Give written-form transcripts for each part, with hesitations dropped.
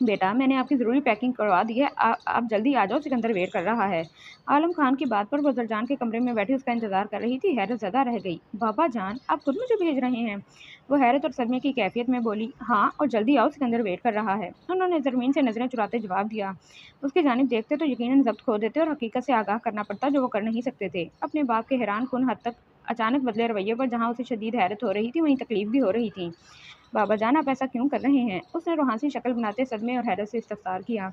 बेटा, मैंने आपकी ज़रूरी पैकिंग करवा दी है। आप जल्दी आ जाओ, सिकंदर वेट कर रहा है। आलम खान की बात पर वो जरजान के कमरे में बैठी उसका इंतज़ार कर रही थी। हैरत ज़दा रह गई। बाबा जान, आप खुद मुझे भेज रहे हैं? वो हैरत और सदमे की कैफियत में बोली। हाँ, और जल्दी आओ, सिकंदर वेट कर रहा है। उन्होंने ज़रमीन से नज़रें चुराते जवाब दिया। उसकी जानिब देखते तो यकीनन ज़ब्त खो देते और हकीकत से आगाह करना पड़ता, जो वो कर नहीं सकते थे। अपने बाप के हैरानकुन हद तक अचानक बदले रवैये पर जहाँ उसे शदीद हैरत हो रही थी, वहीं तकलीफ भी हो रही थी। बाबा जान, आप ऐसा क्यों कर रहे हैं? उसने रूहानी शक्ल बनाते सदमे और हैरत से इस्तफसार किया।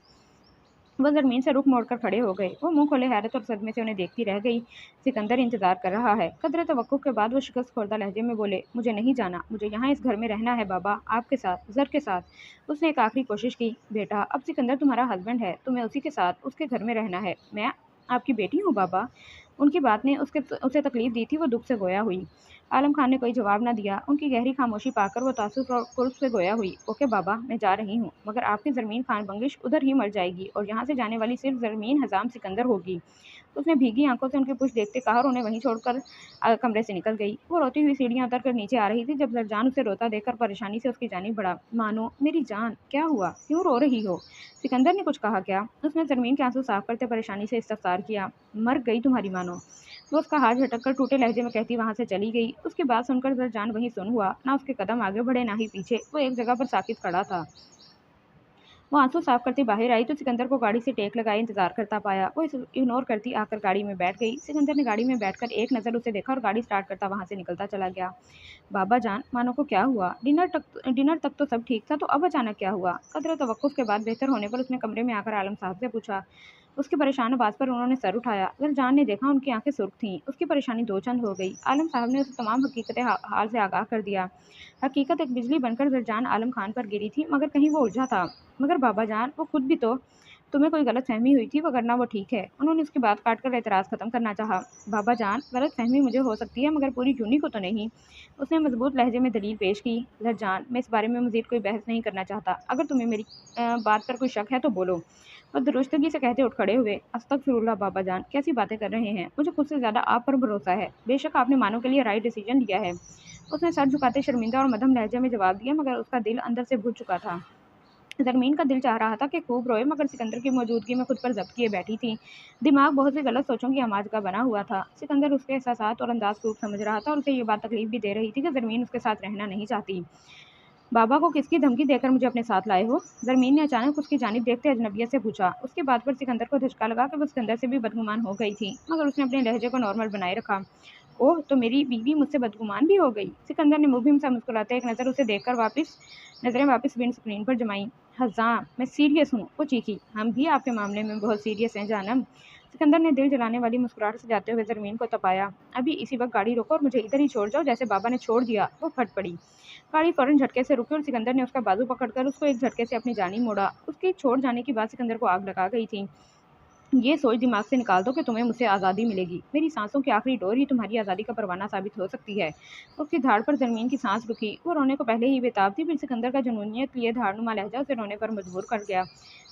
वह ज़मीन से रुख मोड़कर खड़े हो गए। वो मुंह खोले हैरत और सदमे से उन्हें देखती रह गई। सिकंदर इंतजार कर रहा है। कदर तवक्कुफ के बाद वो शिकस्त खुर्दा लहजे में बोले, मुझे नहीं जाना, मुझे यहाँ इस घर में रहना है बाबा, आपके साथ, ज़र के साथ। उसने एक आखिरी कोशिश की। बेटा, अब सिकंदर तुम्हारा हस्बैंड है, तुम्हें उसी के साथ उसके घर में रहना है। मैं आपकी बेटी हूँ बाबा। उनकी बात ने उसे तकलीफ दी थी। वो दुख से गोया हुई। आलम खान ने कोई जवाब न दिया। उनकी गहरी खामोशी पाकर वो तासुफ और कुर्ब से गोया हुई। ओके बाबा, मैं जा रही हूँ, मगर आपकी ज़रमीन खान बंगिश उधर ही मर जाएगी और यहाँ से जाने वाली सिर्फ ज़रमीन हज़ाम सिकंदर होगी। उसने भीगी आंखों से उनकी पुश्त देखते कहा और उन्हें वहीं छोड़कर कमरे से निकल गई। वो रोती हुई सीढ़ियां उतर कर नीचे आ रही थी जब जरजान उसे रोता देखकर परेशानी से उसकी जानिब बढ़ा। मानो, मेरी जान, क्या हुआ, क्यों रो रही हो? सिकंदर ने कुछ कहा क्या? उसने ज़रमीन के आंसू साफ करते परेशानी से इस्तफसार किया। मर गई तुम्हारी मानो। वो उसका हाथ झटक कर टूटे लहजे में कहती वहां से चली गई। उसकी बात सुनकर जरजान वहीं सुन हुआ। ना उसके कदम आगे बढ़े ना ही पीछे। वो एक जगह पर साकित खड़ा था। वो आंसू साफ करती बाहर आई तो सिकंदर को गाड़ी से टेक लगाए इंतजार करता पाया। वो इसे इग्नोर करती आकर गाड़ी में बैठ गई। सिकंदर ने गाड़ी में बैठकर एक नज़र उसे देखा और गाड़ी स्टार्ट करता वहां से निकलता चला गया। बाबा जान, मानो को क्या हुआ? डिनर तक तो सब ठीक था, तो अब अचानक क्या हुआ? कदर तवक्कुफ के बाद बेहतर होने पर उसने कमरे में आकर आलम साहब से पूछा। उसकी परेशान आवाज़ पर उन्होंने सर उठाया। जान ने देखा उनकी आंखें सुर्ख थीं। उसकी परेशानी दो चंद हो गई। आलम साहब ने उसे तमाम हकीकतें हाल से आगाह कर दिया। हकीकत एक बिजली बनकर जरजान आलम खान पर गिरी थी, मगर कहीं वो उलझा था। मगर बाबा जान, वो खुद भी तो, तुम्हें कोई गलतफ़हमी हुई थी, वरना वो ठीक है। उन्होंने उसकी बात काटकर एतराज़ ख़त्म करना चाहा। बाबा जान, गलतफ़हमी मुझे हो सकती है, मगर पूरी जूनी को तो नहीं। उसने मज़बूत लहजे में दलील पेश की। जान, मैं इस बारे में मज़ीद कोई बहस नहीं करना चाहता। अगर तुम्हें मेरी बात पर कोई शक है तो बोलो। वह दुरुस्तगी से कहते उठ खड़े हुए। अस्तगफिरुल्लाह बाबा जान, कैसी बातें कर रहे हैं? मुझे खुद से ज़्यादा आप पर भरोसा है। बेशक आपने मानो के लिए राइट डिसीजन लिया है। उसने सर झुकाते शर्मिंदा और मध्यम लहजे में जवाब दिया, मगर उसका दिल अंदर से बुझ चुका था। ज़रमीन का दिल चाह रहा था कि खूब रोए, मगर सिकंदर की मौजूदगी में खुद पर ज़ब्त किए बैठी थी। दिमाग बहुत सी गलत सोचों की आमाज का बना हुआ था। सिकंदर उसके एहसासात और अंदाज़ खूब समझ रहा था और उसे ये बात तकलीफ भी दे रही थी कि ज़रमीन उसके साथ रहना नहीं चाहती। बाबा को किसकी धमकी देकर मुझे अपने साथ लाए हो? ज़रमीन ने अचानक उसकी जानिब देखते अजनबियत से पूछा। उसकी बात पर सिकंदर को धचका लगा कि वो सिकंदर से भी बदगुमान हो गई थी, मगर उसने अपने लहजे को नॉर्मल बनाए रखा। ओह! तो मेरी बीवी मुझसे बदगुमान भी हो गई। सिकंदर ने मुबहिम सा मुस्कुराते एक नज़र उसे देखकर नज़रें वापस विंड स्क्रीन पर जमाईं। हज़ां, मैं सीरियस हूँ, वो चीखी। हम भी आपके मामले में बहुत सीरियस हैं जानम। सिकंदर ने दिल जलाने वाली मुस्कुराहट से जाते हुए ज़रमीन को तपाया। अभी इसी वक्त गाड़ी रोको और मुझे इधर ही छोड़ जाओ, जैसे बाबा ने छोड़ दिया। वो फट पड़ी। गाड़ी फौरन झटके से रुकी और सिकंदर ने उसका बाजू पकड़कर उसको एक झटके से अपनी जानिब मोड़ा। उसकी छोड़ जाने की बात सिकंदर को आग लगा गई थी। ये सोच दिमाग से निकाल दो कि तुम्हें मुझसे आज़ादी मिलेगी। मेरी सांसों की आखिरी डोर ही तुम्हारी आज़ादी का परवाना साबित हो सकती है। उसकी धाड़ पर ज़मीन की सांस रुकी। वो रोने को पहले ही बेताब थी, फिर सिकंदर का जुनूनियत लिए धाड़नुमा लहजा उसे रोने पर मजबूर कर गया।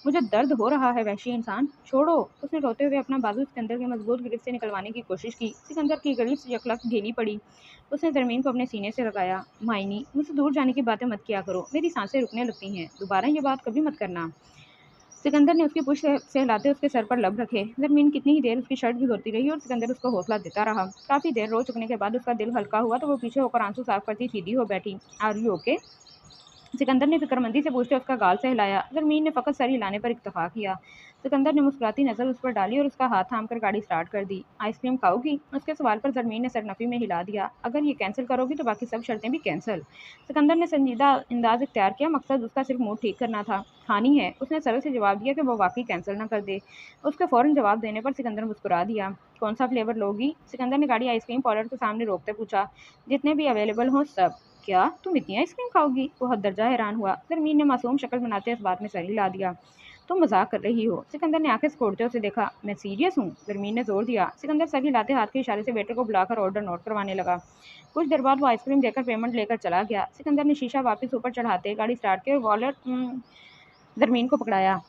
मुझे दर्द हो रहा है वहशी इंसान, छोड़ो। उसने रोते हुए अपना बाजू सिकंदर की मजबूत गिरफ्त से निकलवाने की कोशिश की। सिकंदर की गिरफ्त यकलक ढीली पड़ी। उसने ज़मीन को अपने सीने से लगाया। मायनी, मुझसे दूर जाने की बातें मत किया करो, मेरी सांसें रुकने लगती हैं। दोबारा ये बात कभी मत करना। सिकंदर ने उसकी पुष्ट सहलाते उसके सर पर लब रखे। ज़रमीन कितनी ही देर उसकी शर्ट भिगोती रही और सिकंदर उसको हौसला देता रहा। काफ़ी देर रो चुकने के बाद उसका दिल हल्का हुआ तो वो पीछे होकर आंसू साफ करती सीधी हो बैठी। Are you okay? सिकंदर ने फिक्रमंदी से पूछते उसका गाल से हिलाया। ज़रमीन ने फ़कत सर हिलाने पर इत्तफाक किया। सिकंदर ने मुस्कुराती नज़र उस पर डाली और उसका हाथ थाम कर गाड़ी स्टार्ट कर दी। आइसक्रीम खाओगी? उसके सवाल पर ज़रमीन ने सरनफी में हिला दिया। अगर ये कैंसिल करोगी तो बाकी सब शर्तें भी कैंसिल। सिकंदर ने संजीदा अंदाज इख्तियार किया, मकसद उसका सिर्फ मूड ठीक करना था। खानी है? उसने सरल से जवाब दिया कि वो वाकई कैंसिल ना कर दे। उसके फ़ौरन जवाब देने पर सिकंदर मुस्कुरा दिया। कौन सा फ्लेवर लोगी? सिकंदर ने गाड़ी आइसक्रीम पार्लर के सामने रोकते पूछा। जितने भी अवेलेबल हों सब। क्या तुम इतनी आइसक्रीम खाओगी? वो हद-दर्जा हैरान हुआ। ज़रमीन ने मासूम शक्ल बनाते इस बात में सर हिला दिया। तुम मजाक कर रही हो। सिकंदर ने आंखें सिकोड़ते उसे देखा। मैं सीरियस हूँ, ज़रमीन ने जोर दिया। सिकंदर सर हिलाते हाथ के इशारे से वेटर को बुलाकर ऑर्डर नोट करवाने लगा। कुछ देर बाद वो आइसक्रीम देकर पेमेंट लेकर चला गया। सिकंदर ने शीशा वापस ऊपर चढ़ाते गाड़ी स्टार्ट की और वॉलेट ज़रमीन को पकड़ाया।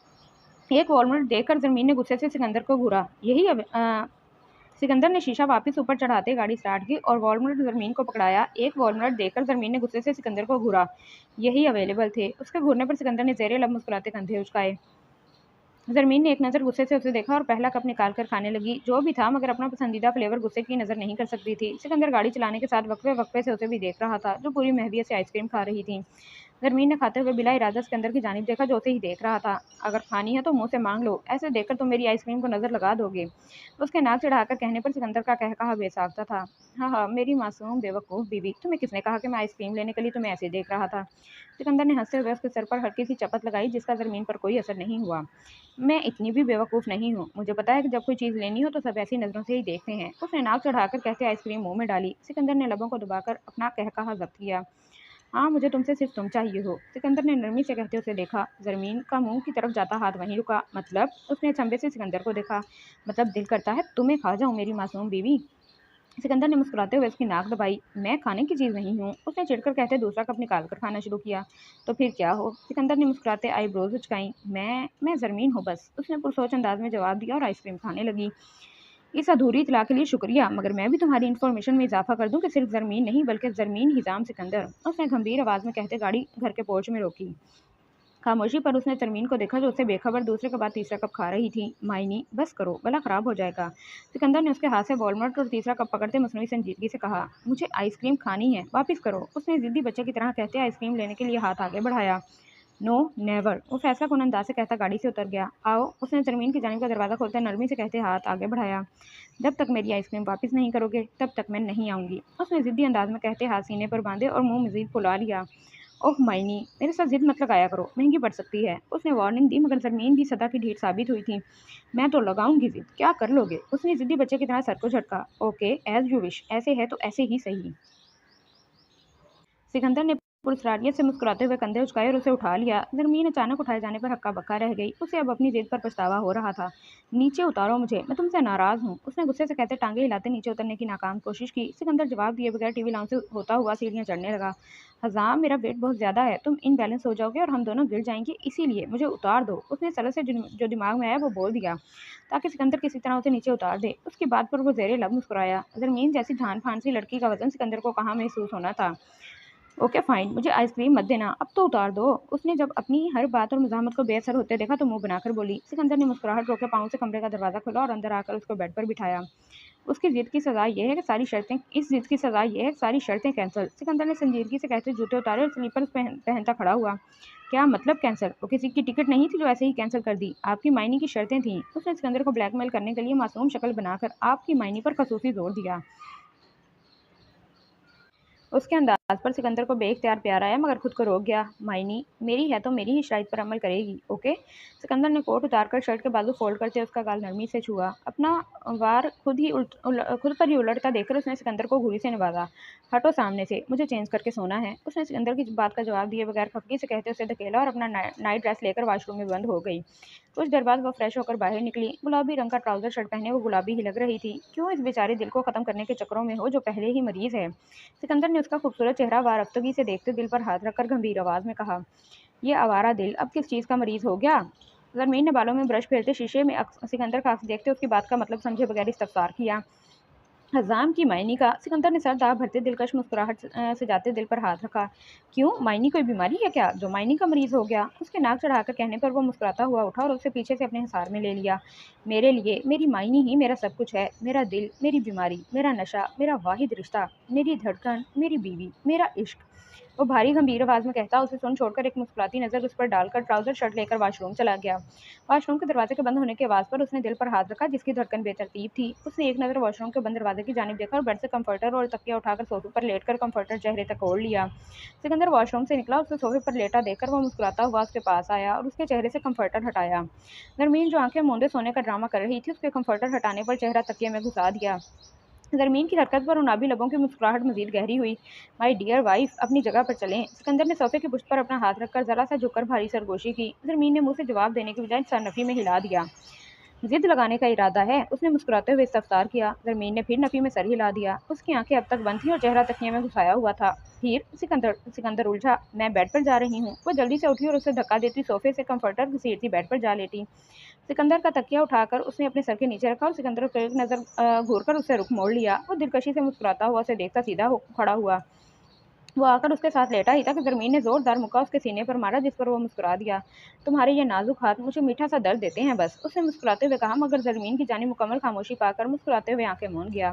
एक वॉलनट देखकर ज़रमीन ने गुस्से से सिकंदर को घूरा। सिकंदर ने शीशा वापस ऊपर चढ़ाते गाड़ी स्टार्ट की और वॉलमार्ट जरमीन को पकड़ाया। एक वॉलमार्ट देखकर जरमीन ने गुस्से से सिकंदर को घूरा। यही अवेलेबल थे। उसके घूरने पर सिकंदर ने ज़ेरे लब मुस्कुराते कंधे उचकाए। जरमीन ने एक नज़र गुस्से से उसे देखा और पहला कप निकाल कर खाने लगी। जो भी था मगर अपना पसंदीदा फ्लेवर गुस्से की नज़र नहीं कर सकती थी। सिकंदर गाड़ी चलाने के साथ वक्फे वक्फे से उसे भी देख रहा था, जो पूरी महवियत से आइसक्रीम खा रही थी। जरमीन ने खाते हुए बिला इरादा सिकंदर की जानिब देखा, जो उसे ही देख रहा था। अगर खानी है तो मुंह से मांग लो, ऐसे देखकर तुम मेरी आइसक्रीम को नज़र लगा दोगे। उसके नाक चढ़ाकर कहने पर सिकंदर का कहकहा बेसाख्ता था। हाँ हाँ, मेरी मासूम बेवकूफ़ बीवी, तुम्हें किसने कहा कि मैं आइसक्रीम लेने के लिए तुम्हें ऐसे देख रहा था। सिकंदर ने हंसते हुए उसके सर पर हल्की सी चपत लगाई, जिसका जरमीन पर कोई असर नहीं हुआ। मैं इतनी भी बेवकूफ़ नहीं हूँ। मुझे पता है कि जब कोई चीज़ लेनी हो तो सब ऐसी नज़रों से ही देखते हैं। उसने नाक चढ़ाकर कहते आइसक्रीम मुंह में डाली। सिकंदर ने लबों को दबाकर अपना कहकहा ज़ब्त किया। हाँ, मुझे तुमसे सिर्फ तुम चाहिए हो। सिकंदर ने नरमी से कहते उसे देखा। जरमीन का मुंह की तरफ जाता हाथ वहीं रुका। मतलब? उसने अचंभे से सिकंदर को देखा। मतलब दिल करता है तुम्हें खा जाऊं मेरी मासूम बीवी। सिकंदर ने मुस्कुराते हुए उसकी नाक दबाई। मैं खाने की चीज़ नहीं हूँ। उसने चिढ़कर कहते दूसरा कप निकाल कर खाना शुरू किया। तो फिर क्या हो? सिकंदर ने मुस्कुराते आईब्रोज उचकाई। मैं जरमीन हूँ बस। उसने पुरसोच अंदाज में जवाब दिया और आइसक्रीम खाने लगी। इस अधूरी इतला के लिए शुक्रिया, मगर मैं भी तुम्हारी इन्फॉर्मेशन में इजाफा कर दूं कि सिर्फ जरमीन नहीं बल्कि जरमीन हिजाम सिकंदर। उसने गंभीर आवाज़ में कहते गाड़ी घर के पोर्च में रोकी। खामोशी पर उसने जरमीन को देखा, जो उससे बेखबर दूसरे के बाद तीसरा कप खा रही थी। मायनी बस करो, गला खराब हो जाएगा। सिकंदर ने उसके हाथ से वॉलमार्ट और तीसरा कप पकड़ते मसनूई संजीदगी से कहा, मुझे आइसक्रीम खानी है, वापिस करो। उसने जिद्दी बच्चे की तरह कहते आइसक्रीम लेने के लिए हाथ आगे बढ़ाया। नो नेवर, वो फैसला कुन अंदाज से कहता गाड़ी से उतर गया। आओ, उसने जरमीन की जानिब का दरवाज़ा खोलते नरमी से कहते हाथ आगे बढ़ाया। जब तक मेरी आइसक्रीम वापस नहीं करोगे तब तक मैं नहीं आऊँगी। उसने ज़िद्दी अंदाज में कहते हाथ सीने पर बांधे और मुंह मज़ीद फुला लिया। ओह मायनी, मेरे साथ ज़िद मत लगाया करो, महंगी पड़ सकती है। उसने वार्निंग दी, मगर ज़रमीन भी सदा की ढीठ साबित हुई थी। मैं तो लगाऊंगी ज़िद, क्या कर लोगे? उसने ज़िद्दी बच्चे की तरह सर को झटका। ओके, एज़ यू विश, ऐसे है तो ऐसे ही सही। सिकंदर ने पुरस्कारियत से मुस्कुराते हुए कंधे उचकाए और उसे उठा लिया। जरमीन अचानक उठाए जाने पर हक्का बक्का रह गई। उसे अब अपनी जिद पर पछतावा हो रहा था। नीचे उतारो मुझे, मैं तुमसे नाराज़ हूँ। उसने गुस्से से कहते टांगे हिलाते नीचे उतरने की नाकाम कोशिश की। सिकंदर जवाब दिए बगैर टीवी लाउंज से होता हुआ सीढ़ियाँ चढ़ने लगा। हजाम, मेरा वेट बहुत ज़्यादा है, तुम इनबैलेंस हो जाओगे और हम दोनों गिर जाएंगे, इसीलिए मुझे उतार दो। उसने सरल से जो दिमाग में आया वो बोल दिया, ताकि सिकंदर किसी तरह उसे नीचे उतार दे। उसकी बात पर वो ज़ेरे लब मुस्कुराया। जरमीन जैसी जान फान सी लड़की का वजन सिकंदर को कहाँ महसूस होना था। ओके फाइन, मुझे आइसक्रीम मत देना, अब तो उतार दो। उसने जब अपनी हर बात और मज़ाहमत को बेअसर होते देखा तो मुंह बनाकर बोली। सिकंदर ने मुस्कुराहट रोके पाँव से कमरे का दरवाज़ा खोला और अंदर आकर उसको बेड पर बिठाया। उसकी जिद की सज़ा यह है कि सारी शर्तें इस जिद की सज़ा यह है कि सारी शर्तें कैंसिल। सिकंदर ने संजीदगी से कहते जूते उतारे और स्लीपर्स पहनता खड़ा हुआ। क्या मतलब कैंसिल? वो किसी की टिकट नहीं थी जो ऐसे ही कैंसिल कर दी, आपकी मायनी की शर्तें थीं। उसने सिकंदर को ब्लैकमेल करने के लिए मासूम शक्ल बनाकर आपकी मायनी पर खसूसी जोर दिया। उसके अंदाज पर सिकंदर को बेख्तियार प्यार आया, मगर खुद को रोक गया। मायनी मेरी है तो मेरी ही शर्त पर अमल करेगी, ओके? सिकंदर ने कोट उतारकर शर्ट के बाजू फोल्ड करते उसका गाल नरमी से छुआ। अपना वार खुद पर ही उलटता देखकर उसने सिकंदर को घूरी से नवाजा। हटो सामने से, मुझे चेंज करके सोना है। उसने सिकंदर की बात का जवाब दिए बगैर खफगी से कहते उसे धकेला और अपना नाइट ड्रेस लेकर वाशरूम में बंद हो गई। कुछ देर बाद वो फ्रेश होकर बाहर निकली। गुलाबी रंग का ट्राउजर शर्ट पहने वो गुलाबी ही लग रही थी। क्यों इस बेचारे दिल को ख़त्म करने के चक्करों में हो, जो पहले ही मरीज है। सिकंदर ने उसका खूबसूरत चेहरा वारफ्तगी से देखते दिल पर हाथ रखकर गंभीर आवाज़ में कहा, ये आवारा दिल अब किस चीज़ का मरीज़ हो गया? ज़रमीन ने बालों में ब्रश फेरते शीशे में सिकंदर का अक्स देखते उसकी बात का मतलब समझे बगैर इस्तफसार किया। हज़ाम की मायनी का। सिकंदर ने सर दाब भरते दिलकश मुस्कुराहट से जाते दिल पर हाथ रखा। क्यों, मायनी कोई बीमारी है क्या जो मायनी का मरीज़ हो गया? उसके नाक चढ़ाकर कहने पर वो मुस्कुराता हुआ उठा और उसे पीछे से अपने हिसार में ले लिया। मेरे लिए मेरी मायनी ही मेरा सब कुछ है, मेरा दिल, मेरी बीमारी, मेरा नशा, मेरा वाहिद रिश्ता, मेरी धड़कन, मेरी बीवी, मेरा इश्क। वो भारी गंभीर आवाज़ में कहता उसे सुन छोड़कर एक मुस्कुराती नज़र उस पर डालकर ट्राउज़र शर्ट लेकर वाशरूम चला गया। वाशरूम के दरवाजे के बंद होने की आवाज़ पर उसने दिल पर हाथ रखा, जिसकी धड़कन बेतरतीब थी। उसने एक नज़र वॉशरूम के बंद दरवाजे की जानिब देखा और बेड से कंफर्टर और तकिया उठाकर सोफे पर लेटकर कंफर्टर चेहरे तक ओढ़ लिया। सिकंदर वॉशरूम से निकला, उसे सोफे पर लेटा देखकर वो मुस्कुराता हुआ उसके पास आया और उसके चेहरे से कंफर्टर हटाया। नरमीन जो आंखें मूंदे सोने का ड्रामा कर रही थी, उसके कंफर्टर हटाने पर चेहरा तकिए में घुसा दिया। ज़रमीन की हरकत पर उनाबी लबों की मुस्कुराहट मज़ीद गहरी हुई। माई डियर वाइफ, अपनी जगह पर चलें। सिकंदर ने सोफे की पुश्त पर अपना हाथ रखकर ज़रा सा झुककर भारी सरगोशी की। ज़रमीन ने मुंह से जवाब देने के बजाय सर नफ़ी में हिला दिया। जिद लगाने का इरादा है, उसने मुस्कुराते हुए इस्तफसार किया। ज़रमीन ने फिर नफ़ी में सर हिला दिया। उसकी आंखें अब तक बंद थीं और चेहरा तकिए में घुसाया हुआ था। फिर सिकंदर उलझा। मैं बेड पर जा रही हूँ। वो जल्दी से उठी और उसे धक्का देती सोफे से कंफर्टर घसीटती बेड पर जा लेटी। सिकंदर का तकिया उठाकर उसने अपने सर के नीचे रखा और सिकंदर को एक नज़र घूरकर उससे रुख मोड़ लिया। वो दिलकशी से मुस्कुराता हुआ उसे देखता सीधा हो खड़ा हुआ। वो आकर उसके साथ लेटा ही था कि ज़रमीन ने ज़ोरदार मुक्का उसके सीने पर मारा, जिस पर वो मुस्कुरा दिया। तुम्हारे ये नाजुक हाथ मुझे मीठा सा दर्द देते हैं बस, उसने मुस्कुराते हुए कहा, मगर ज़रमीन की जानी मुकम्मल खामोशी पाकर मुस्कुराते हुए आंखें मूंद गया।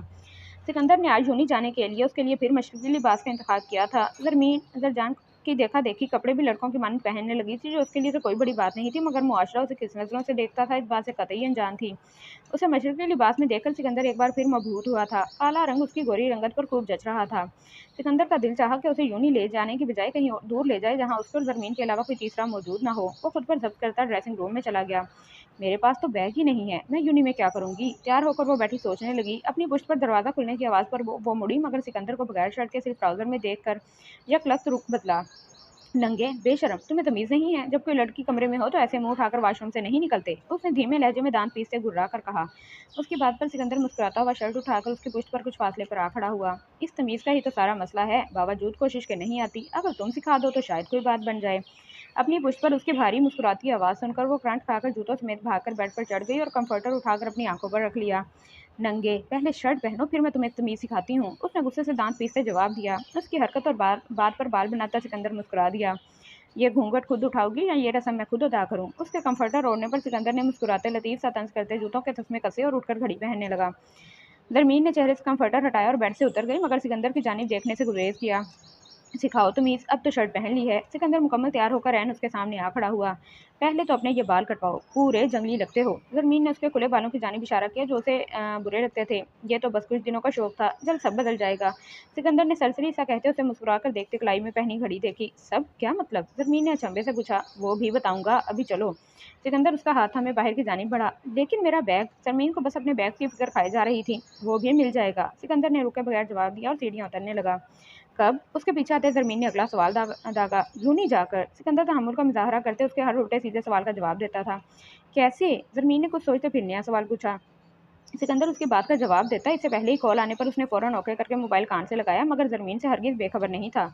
सिकंदर ने आज यूनी जाने के लिए उसके लिए फिर मशरक़ी लिबास का इंतखाब किया था। ज़रमीन अज़रजान की देखा देखी कपड़े भी लड़कों की मानद पहनने लगी थी, जो उसके लिए तो कोई बड़ी बात नहीं थी, मगर मुआशरा उसे किस नज़रों से देखता था इस बात से कतई अनजान थी। उसे मशरक़ी लिबास में देखकर सिकंदर एक बार फिर मबहूत हुआ था। काला रंग उसकी गोरी रंगत पर खूब जच रहा था। सिकंदर का दिल चाहा कि उसे यूं ही ले जाने की बजाय कहीं दूर ले जाए, जहां उसको ज़रमीन के अलावा कोई तीसरा मौजूद ना हो। वो खुद पर जब्त करता ड्रेसिंग रूम में चला गया। मेरे पास तो बैग ही नहीं है, मैं यूनी में क्या करूंगी। तैयार होकर वो बैठी सोचने लगी। अपनी पुश्त पर दरवाज़ा खुलने की आवाज़ पर वो मुड़ी, मगर सिकंदर को बगैर शर्ट के सिर्फ ट्राउज़र में देखकर यकलख्त रुख बदला। नंगे बेशरम, तुम्हें तमीज़ नहीं है? जब कोई लड़की कमरे में हो तो ऐसे मुंह उठाकर वॉशरूम से नहीं निकलते, उसने धीमे लहजे में दांत पीसते घुर्रा कर कहा। उसकी बात पर सिकंदर मुस्कुराता हुआ शर्ट उठाकर उसकी पुश्त पर कुछ फासले पर आ खड़ा हुआ। इस तमीज़ का ही तो सारा मसला है, बावजूद कोशिश के नहीं आती। अगर तुम सिखा दो तो शायद कोई बात बन जाए। अपनी पुश्त पर उसकी भारी मुस्कुराती आवाज़ सुनकर वो करंट खाकर जूतों समेत भागकर बेड पर चढ़ गई और कंफर्टर उठाकर अपनी आंखों पर रख लिया। नंगे, पहले शर्ट पहनो फिर मैं तुम्हें तमीज़ सिखाती हूँ, उसने गुस्से से दांत पीसते जवाब दिया। उसकी हरकत और बात पर बाल बनाता सिकंदर मुस्कुरा दिया। ये घूंघट खुद उठाओगी या ये रस्म मैं खुद अदा करूं? उसके कंफर्टर ओढ़ने पर सिकंदर ने मुस्कुराते लतीफ सा तंज करते जूतों के तस्मे कसे और उठकर घड़ी पहनने लगा। दरमीन ने चेहरे से कंफर्टर हटाया और बेड से उतर गई, मगर सिकंदर की जानिब देखने से गुरेज किया। सिखाओ तमीज़, अब तो शर्ट पहन ली है। सिकंदर मुकम्मल तैयार होकर रैन उसके सामने आ खड़ा हुआ। पहले तो अपने ये बाल कटवाओ, पूरे जंगली लगते हो। ज़रमीन ने उसके खुले बालों की जानिब इशारा किया, जो उसे बुरे लगते थे। ये तो बस कुछ दिनों का शौक था, जल्द सब बदल जाएगा। सिकंदर ने सरसरी सा कहते उसे मुस्कुराकर देखते कलाई में पहनी घड़ी देखी। सब क्या मतलब? ज़रमीन ने अचंभे से पूछा। वो भी बताऊंगा, अभी चलो। सिकंदर उसका हाथ हमें बाहर की जानिब बढ़ा। लेकिन मेरा बैग? ज़रमीन को बस अपने बैग की फिक्र खाई जा रही थी। वो भी मिल जाएगा, सिकंदर ने रुके बगैर जवाब दिया और सीढ़ियाँ उतरने लगा। कब? उसके पीछे आते ज़रमीन ने अगला सवाल दागा। यूं नहीं जाकर। सिकंदर तहम्मुल का मुजाहरा करते उसके हर उल्टे सीधे सवाल का जवाब देता था। कैसे? ज़रमीन ने कुछ सोचते फिर नया सवाल पूछा। सिकंदर उसकी बात का जवाब देता। इससे पहले ही कॉल आने पर उसने फौरन ओके करके मोबाइल कान से लगाया, मगर ज़रमीन से हरगिज़ बेखबर नहीं था।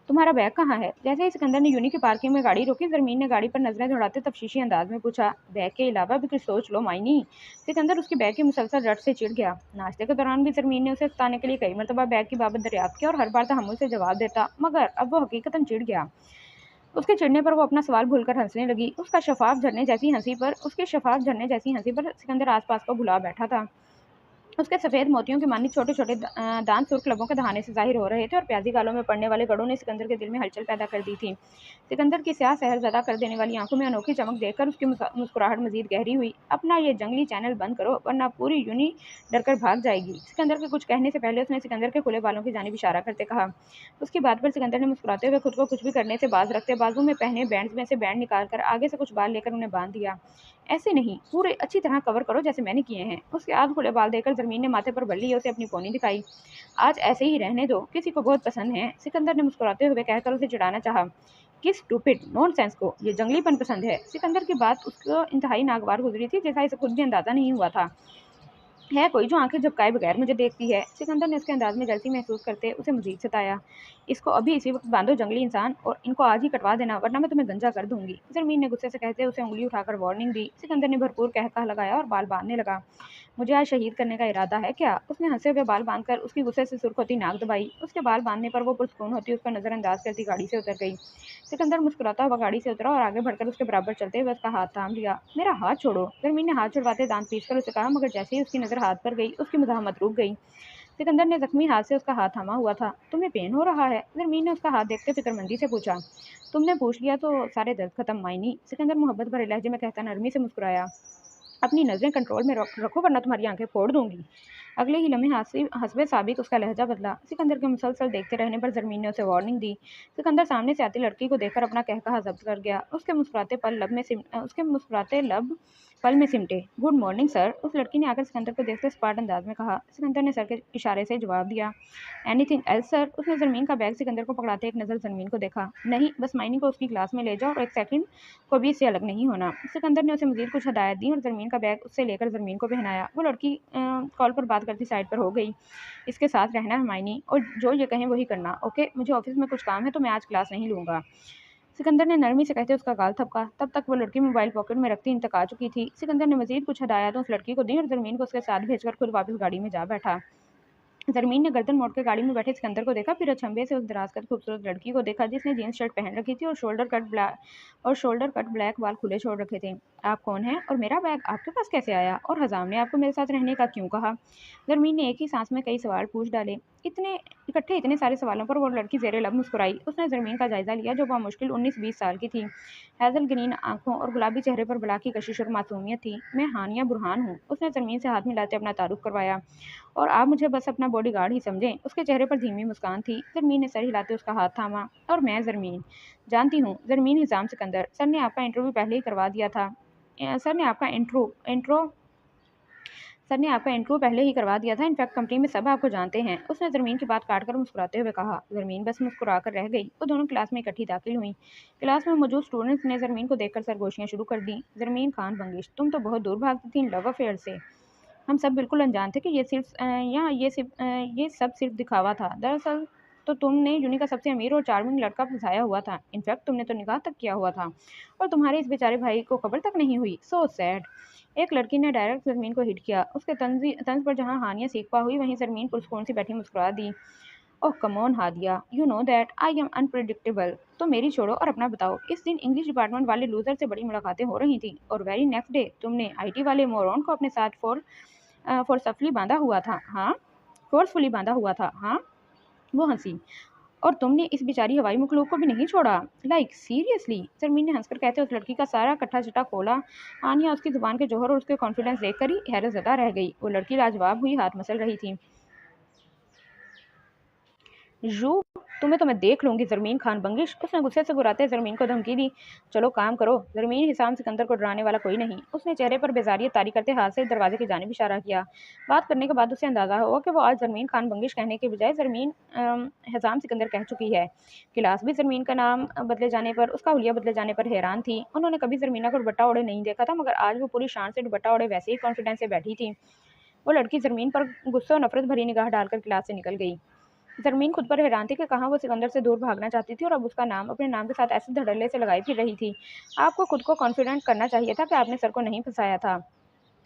तुम्हारा बैग कहाँ है? जैसे ही सिकंदर ने यूनी की पार्किंग में गाड़ी रोकी, ज़रमीन ने गाड़ी पर नजरें दौड़ाते तफ्शीशी अंदाज में पूछा, बैग के अलावा भी कुछ सोच लो मायनी। सिकंदर उसकी बैग की मुसलसल रट से चिढ़ गया। नाश्ते के दौरान भी ज़रमीन ने उसे सताने के लिए कई मरतबा बैग की बाबत दरियाफ्त किया और हर बार तहम्मुल से जवाब देता, मगर अब वो हकीकतन चिढ़ गया। उसके चिढ़ने पर वो अपना सवाल भूलकर हंसने लगी। उसके शफाफ झरने जैसी हंसी पर सिकंदर आसपास को भुला बैठा था। उसके सफ़ेद मोतियों के मानिक छोटे-छोटे दांत सुर्ख लबों के दहाने से ज़ाहिर हो रहे थे और प्याजी गालों में पड़ने वाले गड़ों ने सिकंदर के दिल में हलचल पैदा कर दी थी। सिकंदर की स्याह सहरज़दा कर देने वाली आंखों में अनोखी चमक देखकर उसकी मुस्कुराहट मज़ीद गहरी हुई। अपना ये जंगली चैनल बंद करो, वरना पूरी यूनी डरकर भाग जाएगी। सिकंदर के कुछ कहने से पहले उसने सिकंदर के खुले बालों की जानिब इशारा करते कहा। उसकी बात पर सिकंदर ने मुस्कुराते हुए खुद को कुछ भी करने से बाज रखते बाजू में पहने बैंड्स में से बैंड निकालकर आगे से कुछ बाल लेकर उन्हें बांध दिया। ऐसे नहीं, पूरे अच्छी तरह कवर करो जैसे मैंने किए हैं। उसके आध खुले बाल देकर ज़रमीन ने माथे पर बल्ली उसे अपनी पोनी दिखाई। आज ऐसे ही रहने दो, किसी को बहुत पसंद है, सिकंदर ने मुस्कुराते हुए कहकर उसे चिढ़ाना चाहा। किस स्टूपिड नॉनसेंस को ये जंगलीपन पसंद है? सिकंदर की बात उसको इंतहाई नागवार गुजरी थी, जैसा इसे खुद भी अंदाजा नहीं हुआ था। है कोई जो आंखें झपकाए बगैर मुझे देखती है? सिकंदर ने उसके अंदाज में जलती महसूस करते उसे मजीद सताया। इसको अभी इसी वक्त बांधो जंगली इंसान, और इनको आज ही कटवा देना, वरना मैं तुम्हें गंजा कर दूंगी। ज़रमीन ने गुस्से से कहते उसे उंगली उठाकर वार्निंग दी। सिकंदर ने भरपूर कहका लगाया और बाल बांधने लगा। मुझे आज शहीद करने का इरादा है क्या? उसने हंसे हुए बाल बांधकर उसकी गुस्से से सुर्ख होती नाक दबाई। उसके बाल बांधने पर वो पुरसकून होती उसका नजरअंदाज करती गाड़ी से उतर गई। सिकंदर मुस्कुराता हुआ गाड़ी से उतरा और आगे बढ़कर उसके बराबर चलते हुए उसका हाथ थाम लिया। मेरा हाथ छोड़ो, ज़रमीन ने हाथ छुड़वाते दांत पीसकर उसे कहा, मगर जैसे ही उसकी नज़र हाथ पर गई उसकी मुज़ाहमत रुक गई। सिकंदर ने जख्मी हाथ से उसका हाथ थामा हुआ था। तुम्हें पेन हो रहा है? ज़रमीन ने उसका हाथ देखते फिक्रमंदी से पूछा। तुमने पूछ लिया तो सारे दर्द खत्म मायनी, सिकंदर मोहब्बत भरे लहजे में कहता नरमी से मुस्कुराया। अपनी नज़रें कंट्रोल में रखो, वरना तुम्हारी आंखें फोड़ दूंगी। अगले ही लम्हे हस्बे साबिक उसका लहजा बदला। सिकंदर के मुसलसल देखते रहने पर ज़रमीन ने उसे वार्निंग दी। सिकंदर सामने से आती लड़की को देखकर अपना कहकहा ज़ब्त कर गया। उसके मुस्कुराते लब पल में सिमटे। गुड मॉर्निंग सर, उस लड़की ने आकर सिकंदर को देखते स्पार्ट अंदाज में कहा। सिकंदर ने सर के इशारे से जवाब दिया। एनीथिंग एल्स सर, उसने ज़रमीन का बैग सिकंदर को पकड़ाते एक नज़र ज़रमीन को देखा। नहीं, बस माइनी को उसकी क्लास में ले जाओ और एक सेकंड को भी इससे अलग नहीं होना। सिकंदर ने उसे मजीद कुछ हदायत दी और ज़रमीन का बैग उससे लेकर ज़रमीन को पहनाया। वो लड़की कॉल पर बात करती साइड पर हो गई। इसके साथ रहना है माइनी, और जो ये कहें वही करना। ओके, मुझे ऑफिस में कुछ काम है तो मैं आज क्लास नहीं लूँगा। सिकंदर ने नरमी से कहते उसका गाल थपका। तब तक वो लड़की मोबाइल पॉकेट में रखती इंतक आ चुकी थी। सिकंदर ने मजीद कुछ हदायत उस लड़की को दी और ज़रमीन को उसके साथ भेजकर खुद वापस गाड़ी में जा बैठा। ज़रमीन ने गर्दन मोड़ के गाड़ी में बैठे सिकंदर को देखा, फिर अचंभे से उस दराज कद खूबसूरत लड़की को देखा जिसने जीन्स शर्ट पहन रखी थी और शोल्डर कट ब्लैक बाल खुले छोड़ रखे थे। आप कौन हैं और मेरा बैग आपके पास कैसे आया, और हजाम ने आपको मेरे साथ रहने का क्यों कहा? ज़रमीन ने एक ही सांस में कई सवाल पूछ डाले। इतने सारे सवालों पर वो लड़की ज़ेरे लब मुस्कुराई। उसने ज़रमीन का जायजा लिया जो बामुश्किल 19-20 साल की थी। हैज़ल ग्रीन आंखों और गुलाबी चेहरे पर बला की कशिश और मासूमियत थी। मैं हानिया बुरहान हूँ, उसने ज़रमीन से हाथ मिलाते अपना तारुफ करवाया। और आप मुझे बस अपना बॉडीगार्ड ही समझें। उसके चेहरे पर धीमी मुस्कान थी। ज़रमीन ने सर हिलाते उसका हाथ थामा। और मैं ज़रमीन जानती हूँ, ज़रमीन हिज़ाम सिकंदर। सर ने आपका इंटरव्यू पहले ही करवा दिया था। सर ने आपका इंट्रो पहले ही करवा दिया था। इनफैक्ट कंपनी में सब आपको जानते हैं। उसने ज़रमीन की बात काटकर मुस्कुराते हुए कहा। ज़रमीन बस मुस्कुरा कर रह गई। वो दोनों क्लास में इकट्ठी दाखिल हुई। क्लास में मौजूद स्टूडेंट्स ने ज़रमीन को देखकर सरगोशियाँ शुरू कर दी। ज़रमीन खान बंगिश, तुम तो बहुत दूर भागती थी इन लव अफेयर से। हम सब बिल्कुल अनजान थे कि ये सब सिर्फ दिखावा था। दरअसल तो तुमने यूनी का सबसे अमीर और चार्मिंग लड़का फंसाया हुआ था। इनफैक्ट तुमने तो निकाह तक किया हुआ था और तुम्हारे इस बेचारे भाई को खबर तक नहीं हुई। So sad. एक लड़की ने डायरेक्ट ज़रमीन को हिट किया। उसके तंज पर जहाँ हानिया सीखपा हुई वहीं ज़रमीन पुरस्कून सी बैठी मुस्कुरा दी। Oh come on Hadiya, you know that I am unpredictable. तो मेरी छोड़ो और अपना बताओ। इस दिन इंग्लिश डिपार्टमेंट वाले लूजर से बड़ी मुलाकातें हो रही थी और वेरी नेक्स्ट डे तुमने आईटी वाले मोरॉन को अपने साथ फोर्सफुली बांधा हुआ था। हाँ, फोर्सफुली बांधा हुआ था। हाँ, वो हंसी। और तुमने इस बेचारी हवाई मखलूक को भी नहीं छोड़ा। लाइक सीरियसली, ज़रमीन ने हंसकर कहते उस लड़की का सारा कट्ठा चिट्ठा खोला। आनिया उसकी जुबान के जौहर और उसके कॉन्फिडेंस देखकर ही हैरत ज़दा रह गई। वो लड़की लाजवाब हुई हाथ मसल रही थी। यू, तुम्हें तो मैं देख लूंगी ज़रमीन खान बंगिश, उसने गुस्से से बुराते ज़रमीन को धमकी दी। चलो काम करो। ज़रमीन हिसाम सिकंदर को डराने वाला कोई नहीं। उसने चेहरे पर बेजारियत तारी करते हाथ से दरवाजे की जानिब इशारा किया। बात करने के बाद उसे अंदाज़ा हुआ कि वो आज ज़रमीन खान बंगिश कहने के बजाय ज़रमीन हिसाम सिकंदर कह चुकी है। क्लास भी ज़रमीन का नाम बदले जाने पर, उसका हुलिया बदले जाने पर हैरान थी। उन्होंने कभी ज़रमीना को दुपट्टा ओढ़े नहीं देखा था, मगर आज वो पूरी शान से दुपट्टा ओढ़े वैसे ही कॉन्फिडेंस से बैठी थी। वो लड़की ज़रमीन पर गुस्से और नफरत भरी निगाह डालकर क्लास से निकल गई। ज़रमीन खुद पर हैरान थी कि कहाँ वो सिकंदर से दूर भागना चाहती थी और अब उसका नाम अपने नाम के साथ ऐसे धड़ल्ले से लगाई फिर रही थी। आपको खुद को कॉन्फिडेंट करना चाहिए था कि आपने सर को नहीं फंसाया था।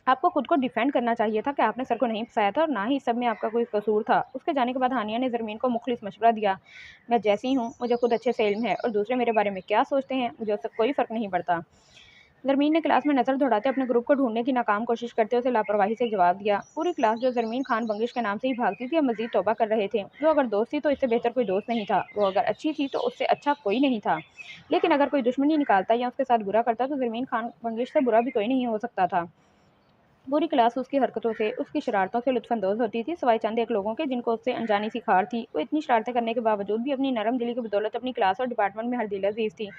आपको खुद को डिफेंड करना चाहिए था कि आपने सर को नहीं फंसाया था और ना ही इस सब में आपका कोई कसूर था। उसके जाने के बाद हानिया ने ज़रमीन को मुखलिस मशवरा दिया। मैं जैसी हूँ मुझे खुद अच्छे से इल्म है और दूसरे मेरे बारे में क्या सोचते हैं मुझे उससे कोई फ़र्क नहीं पड़ता। ज़रमीन ने क्लास में नज़र दौड़ाते अपने ग्रुप को ढूंढने की नाकाम कोशिश करते उसे लापरवाही से जवाब दिया। पूरी क्लास जो ज़रमीन खान बंगिश के नाम से ही भागती थी अब मजीद तौबा कर रहे थे। जो अगर दोस्त थी तो इससे बेहतर कोई दोस्त नहीं था। वो अगर अच्छी थी तो उससे अच्छा कोई नहीं था। लेकिन अगर कोई दुश्मनी निकालता या उसके साथ बुरा करता तो ज़रमीन खान बंगिश से बुरा भी कोई नहीं हो सकता था। पूरी क्लास उसकी हरकतों से, उसकी शरारतों से लुत्फ़अंदोज़ होती थी, सिवाय चंद एक लोगों के जिनको उससे अनजानी सी खार थी। वो इतनी शरारतें करने के बावजूद भी अपनी नरम दिली की बदौलत अपनी क्लास और डिपार्टमेंट में हर दिल अज़ीज़ थी।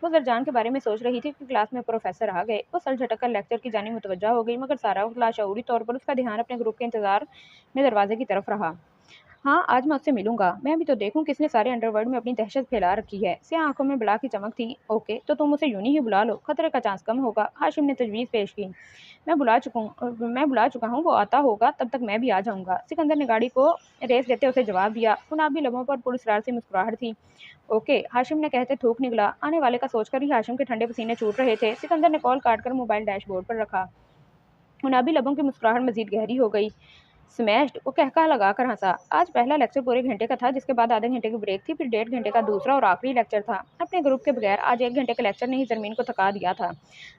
वो ज़रजान के बारे में सोच रही थी कि क्लास में प्रोफेसर आ गए। वो सर झटक कर लेक्चर की जानिब मुतवज्जा हो गई, मगर सारा लाशऊरी तौर पर उसका ध्यान अपने ग्रुप के इंतज़ार में दरवाजे की तरफ रहा। हाँ, आज मैं उससे मिलूँगा। मैं भी तो देखूँ किसने सारे अंडरवर्ल्ड में अपनी दहशत फैला रखी है। स्याह आँखों में बला की चमक थी। ओके, तो तुम उसे यूँ ही बुला लो, खतरे का चांस कम होगा। हाशिम ने तजवीज़ पेश की। मैं बुला चुका हूँ, वो आता होगा, तब तक मैं भी आ जाऊँगा। सिकंदर ने गाड़ी को रेस देते उसे जवाब दिया। गुलाबी लबों पर पुरस्कार से मुस्कुराहट थी। ओके, हाशिम ने कहते थूक निकला। आने वाले का सोचकर ही हाशिम के ठंडे पसीने छूट रहे थे। सिकंदर ने कॉल काटकर मोबाइल डैशबोर्ड पर रखा। गुलाबी लबों की मुस्कुराहट मजीद गहरी हो गई। स्मैश्ड, वो कहका लगाकर हंसा। आज पहला लेक्चर पूरे घंटे का था, जिसके बाद आधे घंटे की ब्रेक थी, फिर 1.5 घंटे का दूसरा और आखिरी लेक्चर था। अपने ग्रुप के बगैर आज 1 घंटे का लेक्चर ने ही ज़रमीन को थका दिया था।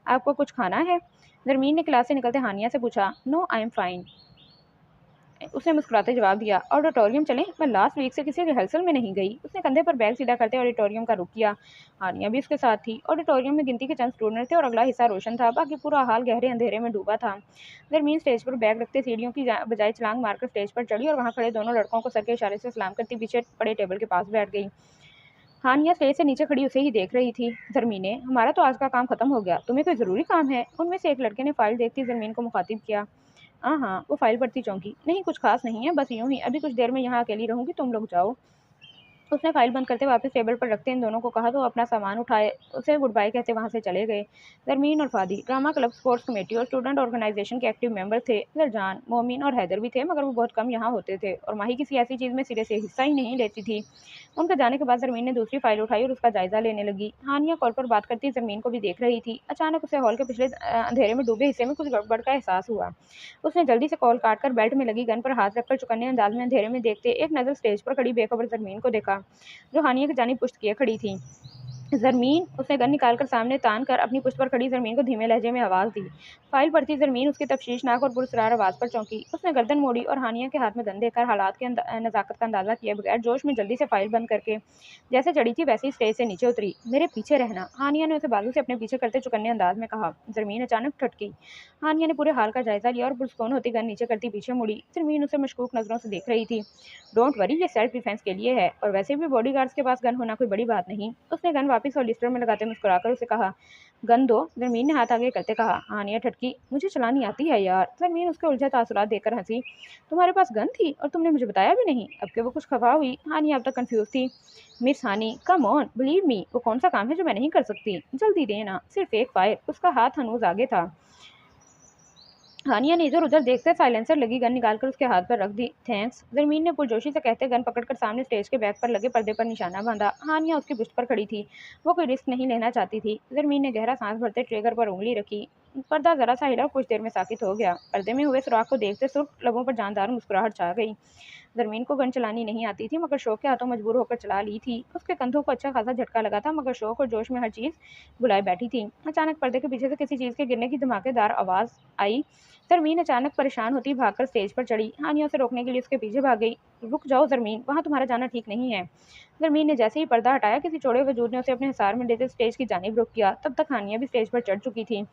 आपको कुछ खाना है? ज़रमीन ने क्लास से निकलते हानिया से पूछा। No, I am fine. उसने मुस्कुराते जवाब दिया, ऑडिटोरियम चलें? मैं लास्ट वीक से किसी रिहर्सल में नहीं गई। उसने कंधे पर बैग सीधा करते ऑडिटोरियम का रुख किया। हानिया भी उसके साथ थी। ऑडिटोरियम में गिनती के चंद स्टूडेंट थे और अगला हिस्सा रोशन था, बाकी पूरा हाल गहरे अंधेरे में डूबा था। जरमीन स्टेज पर बैग रखते सीढ़ियों की बजाय छलांग मारकर स्टेज पर चढ़ी और वहां खड़े दोनों लड़कों को सर के इशारे से सलाम करती पीछे पड़े टेबल के पास बैठ गई। हानिया स्टेज से नीचे खड़ी उसे ही देख रही थी। जरमीने, हमारा तो आज का काम खत्म हो गया, तुम्हें कोई ज़रूरी काम है? उनमें से एक लड़के ने फाइल देखती जरमीन को मुखातिब किया। हाँ हाँ, वो फाइल पढ़ती चौंकी। नहीं, कुछ खास नहीं है, बस यूं ही, अभी कुछ देर में यहाँ अकेली रहूंगी, तुम लोग जाओ। उसने फाइल बंद करते वापस टेबल पर रखते इन दोनों को कहा तो अपना सामान उठाए उसे गुड बाय कहते वहां से चले गए। जरमीन और फादी ड्रामा क्लब, स्पोर्ट्स कमेटी और स्टूडेंट ऑर्गेनाइजेशन के एक्टिव मेंबर थे। जरजान, मोमिन और हैदर भी थे, मगर वो बहुत कम यहाँ होते थे और माही किसी ऐसी चीज़ में सिरे से हिस्सा ही नहीं लेती थी। उनके जाने के बाद जरमीन ने दूसरी फाइल उठाई और उसका जायजा लेने लगी। हानिया कॉल पर बात करती जरमीन को भी देख रही थी। अचानक उसे हॉल के पिछले अंधेरे में डूबे हिस्से में कुछ गड़बड़ का एहसास हुआ। उसने जल्दी से कॉल काटकर बेल्ट में लगी गन पर हाथ रखकर चौकन्ने अंदाज में अंधेरे में देखते एक नज़र स्टेज पर खड़ी बेखबर जरमीन को देखा, जो हानिया की जानिब पुश्त किए खड़ी थी। ज़रमीन, उसने गन निकालकर सामने तान कर अपनी पुश्त पर खड़ी ज़रमीन को धीमे लहजे में आवाज़ दी। फाइल पढ़ती ज़रमीन उसकी तफ्शीशनाक और पुरस्रार आवाज़ पर चौंकी। उसने गर्दन मोड़ी और हानिया के हाथ में गन देकर हालात के नज़ाकत का अंदाज़ा किए बगैर जोश में जल्दी से फाइल बंद करके जैसे चढ़ी थी वैसे ही स्टेज से नीचे उतरी। मेरे पीछे रहना, हानिया ने उसे बाजू से अपने पीछे करते चुकन्ने अंदाज में कहा। ज़रमीन अचानक ठटकी। हानिया ने पूरे हाल का जायजा लिया और पुरस्कून होती गन नीचे करती पीछे मुड़ी। ज़रमीन उसे मशकूक नज़रों से देख रही थी। डोंट वरी, ये सेल्फ डिफेंस के लिए है और वैसे भी बॉडीगार्ड्स के पास गन होना कोई बड़ी बात नहीं। उसने गन वापस होल्स्टर में लगाते मुस्कुराकर उसे कहा। गन दो, ज़रमीन ने हाथ आगे करते कहा। हानिया ठटकी। मुझे चलानी आती है यार। ज़रमीन उसके उलझे तासुरात देखकर हंसी। तुम्हारे पास गन थी और तुमने मुझे बताया भी नहीं? अब के वो कुछ खफा हुई। हानिया अब तक कंफ्यूज थी। Miss Hani, come on, believe me, वो कौन सा काम है जो मैं नहीं कर सकती? जल्दी देना, सिर्फ एक फायर। उसका हाथ हनूज आगे था। हानिया ने इधर उधर देखते साइलेंसर लगी गन निकालकर उसके हाथ पर रख दी। थैंक्स, जरमीन ने पुरजोशी से कहते गन पकड़कर सामने स्टेज के बैक पर लगे पर्दे पर निशाना बांधा। हानिया उसकी पुष्ट पर खड़ी थी। वो कोई रिस्क नहीं लेना चाहती थी। जरमीन ने गहरा सांस भरते ट्रिगर पर उंगली रखी। पर्दा जरा सा हिला, कुछ देर में साकित हो गया। पर्दे में हुए सुराख को देखते सुर्ख लबों पर जानदार मुस्कुराहट छा गई। जरमीन को गन चलानी नहीं आती थी, मगर शौक के हाथों मजबूर होकर चला ली थी। उसके कंधों को अच्छा खासा झटका लगा था, मगर शौक और जोश में हर चीज़ बुलाए बैठी थी। अचानक पर्दे के पीछे से किसी चीज़ के गिरने की धमाकेदार आवाज़ आई। ज़रमीन अचानक परेशान होती भागकर स्टेज पर चढ़ी। हानिया उसे रोकने के लिए उसके पीछे भाग गई। रुक जाओ ज़रमीन, वहाँ तुम्हारा जाना ठीक नहीं है। ज़रमीन ने जैसे ही पर्दा हटाया, किसी चौड़े वजूद ने उसे अपने हिसार में लेते स्टेज की जानिब रुख किया। तब तक हानिया भी स्टेज पर चढ़ चुकी थी।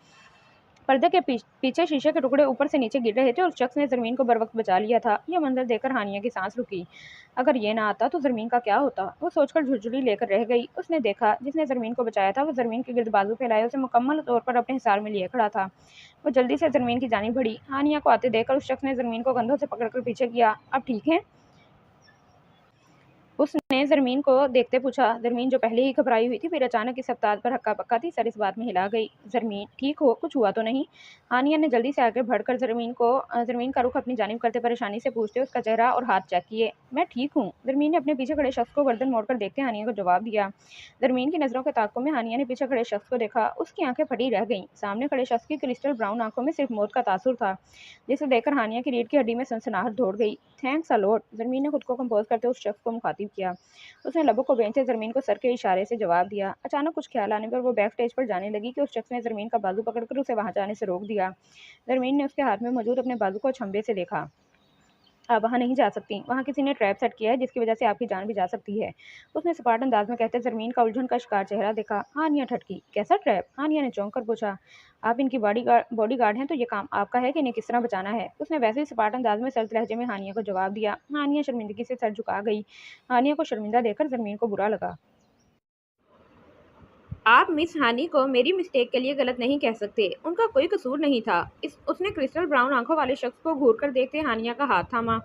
पर्दे के पीछे शीशे के टुकड़े ऊपर से नीचे गिर रहे थे और उस शख्स ने ज़रमीन को बर वक्त बचा लिया था। यह मंजर देखकर हानिया की सांस रुकी। अगर ये ना आता तो ज़रमीन का क्या होता? वो सोचकर झुरझुरी लेकर रह गई। उसने देखा जिसने ज़रमीन को बचाया था वो ज़रमीन के गिर्द बाजू फैलाए उसे मुकम्मल तौर पर अपने हिसार में लिए खड़ा था। वो जल्दी से ज़रमीन की जानिब बढ़ी। हानिया को आते देखकर उस शख्स ने ज़रमीन को कंधों से पकड़कर पीछे किया। अब ठीक है? उसने ज़रमीन को देखते पूछा। ज़रमीन जो पहले ही घबराई हुई थी, फिर अचानक इस हफ्तात पर हक्का-बक्का थी, सर इस बात में हिला गई। ज़रमीन, ठीक हो? कुछ हुआ तो नहीं? हानिया ने जल्दी से आगे बढ़कर ज़रमीन का रुख अपनी जानिब करते परेशानी से पूछते उसका चेहरा और हाथ चेक किए। मैं ठीक हूँ। ज़रमीन ने अपने पीछे खड़े शख्स को गर्दन मोड़कर देखते हानिया को जवाब दिया। ज़रमीन की नज़रों के ताक़ुब में हानिया ने पीछे खड़े शख्स को देखा। उसकी आंखें फटी रह गईं। सामने खड़े शख्स की क्रिस्टल ब्राउन आंखों में सिर्फ मौत का तासुर था, जिसे देखकर हानिया की रीढ़ की हड्डी में सनसनाहट दौड़ गई। थैंक्स अ लॉट, ज़रमीन ने खुद को कंपोज करते उस शख्स को मुखातिब किया। उसने लबों को बेंचते ज़रमीन को सर के इशारे से जवाब दिया। अचानक कुछ ख्याल आने पर वो बैक स्टेज पर जाने लगी कि उस शख्स ने ज़रमीन का बाजू पकड़कर उसे वहां जाने से रोक दिया। ज़रमीन ने उसके हाथ में मौजूद अपने बाजू को अचंभे से देखा। आप वहाँ नहीं जा सकती। वहाँ किसी ने ट्रैप सेट किया है जिसकी वजह से आपकी जान भी जा सकती है। उसने सपाट अंदाज में कहते ज़रमीन का उलझन का शिकार चेहरा देखा। हानिया ठटकी। कैसा ट्रैप? हानिया ने चौंक कर पूछा। आप इनकी बॉडीगार्ड हैं तो ये काम आपका है कि इन्हें किस तरह बचाना है? उसने वैसे ही सपाट अंदाज में सर्द लहजे में हानिया को जवाब दिया। हानिया शर्मिंदगी से सर झुका गई। हानिया को शर्मिंदा देखकर ज़रमीन को बुरा लगा। आप मिस हानि को मेरी मिस्टेक के लिए गलत नहीं कह सकते। उनका कोई कसूर नहीं था। उसने क्रिस्टल ब्राउन आंखों वाले शख्स को घूर कर देखते हानिया का हाथ थामा।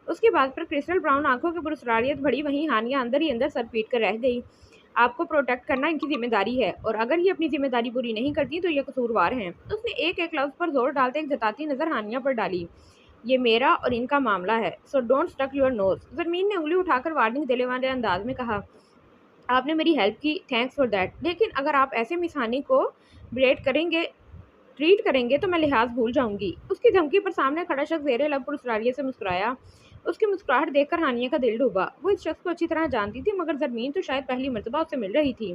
उसकी बात पर क्रिस्टल ब्राउन आंखों की पुरस्कारियत बढ़ी, वहीं हानिया अंदर ही अंदर सर पीट कर रह गई। आपको प्रोटेक्ट करना इनकी जिम्मेदारी है और अगर ये अपनी जिम्मेदारी पूरी नहीं करती तो ये कसूरवार हैं। उसने एक एक लफ्ज पर जोर डालते एक जताती नजर हानिया पर डाली। ये मेरा और इनका मामला है, so don't stuck your nose. Zarmeen ने उंगली उठाकर वार्निंग देने वाले अंदाज में कहा। आपने मेरी हेल्प की, थैंक्स फॉर दैट, लेकिन अगर आप ऐसे मिस हानि को ट्रीट करेंगे तो मैं लिहाज भूल जाऊंगी। उसकी धमकी पर सामने खड़ा शख्स ज़ेरे लब पुरस्कारियत से मुस्कुराया। उसकी मुस्कुराहट देखकर हानिया का दिल डूबा। वो इस शख्स को अच्छी तरह जानती थी, मगर ज़रमीन तो शायद पहली मर्तबा उससे मिल रही थी।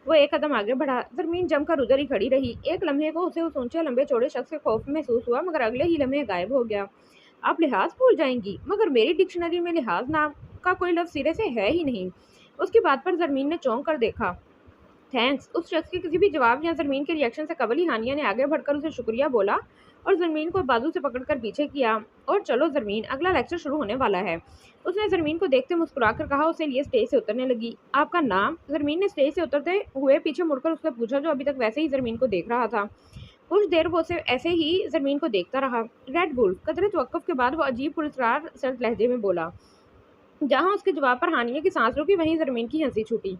वो एक कदम आगे बढ़ा। ज़रमीन जमकर उधर ही खड़ी रही। एक लम्हे को उसे उस ऊंचे लंबे चौड़े शख्स से खौफ महसूस हुआ, मगर अगले ही लम्हे गायब हो गया। आप लिहाज भूल जाएंगी, मगर मेरी डिक्शनरी में लिहाज नाम का कोई लफ्ज सिरे से है ही नहीं। उसकी बात पर जरमीन ने चौंक कर देखा। थैंक्स। उस शख्स के किसी भी जवाब या जरमीन के रिएक्शन से कबल ही हानिया ने आगे बढ़कर उसे शुक्रिया बोला और जरमीन को बाजू से पकड़कर पीछे किया। और चलो जरमीन, अगला लेक्चर शुरू होने वाला है। उसने जरमीन को देखते मुस्कुराकर कहा। उसे लिए स्टेज से उतरने लगी। आपका नाम? जरमीन ने स्टेज से उतरते हुए पीछे मुड़कर उससे पूछा, जो अभी तक वैसे ही जरमीन को देख रहा था। कुछ देर वो उसे ऐसे ही जरमीन को देखता रहा। Red wolf. कदरे तवक्कुफ के बाद वो अजीब पुरस्कार सर्द लहजे में बोला। जहां उसके जवाब पर हानिया की सांस रुकी, वहीं जरमीन की हंसी छूटी।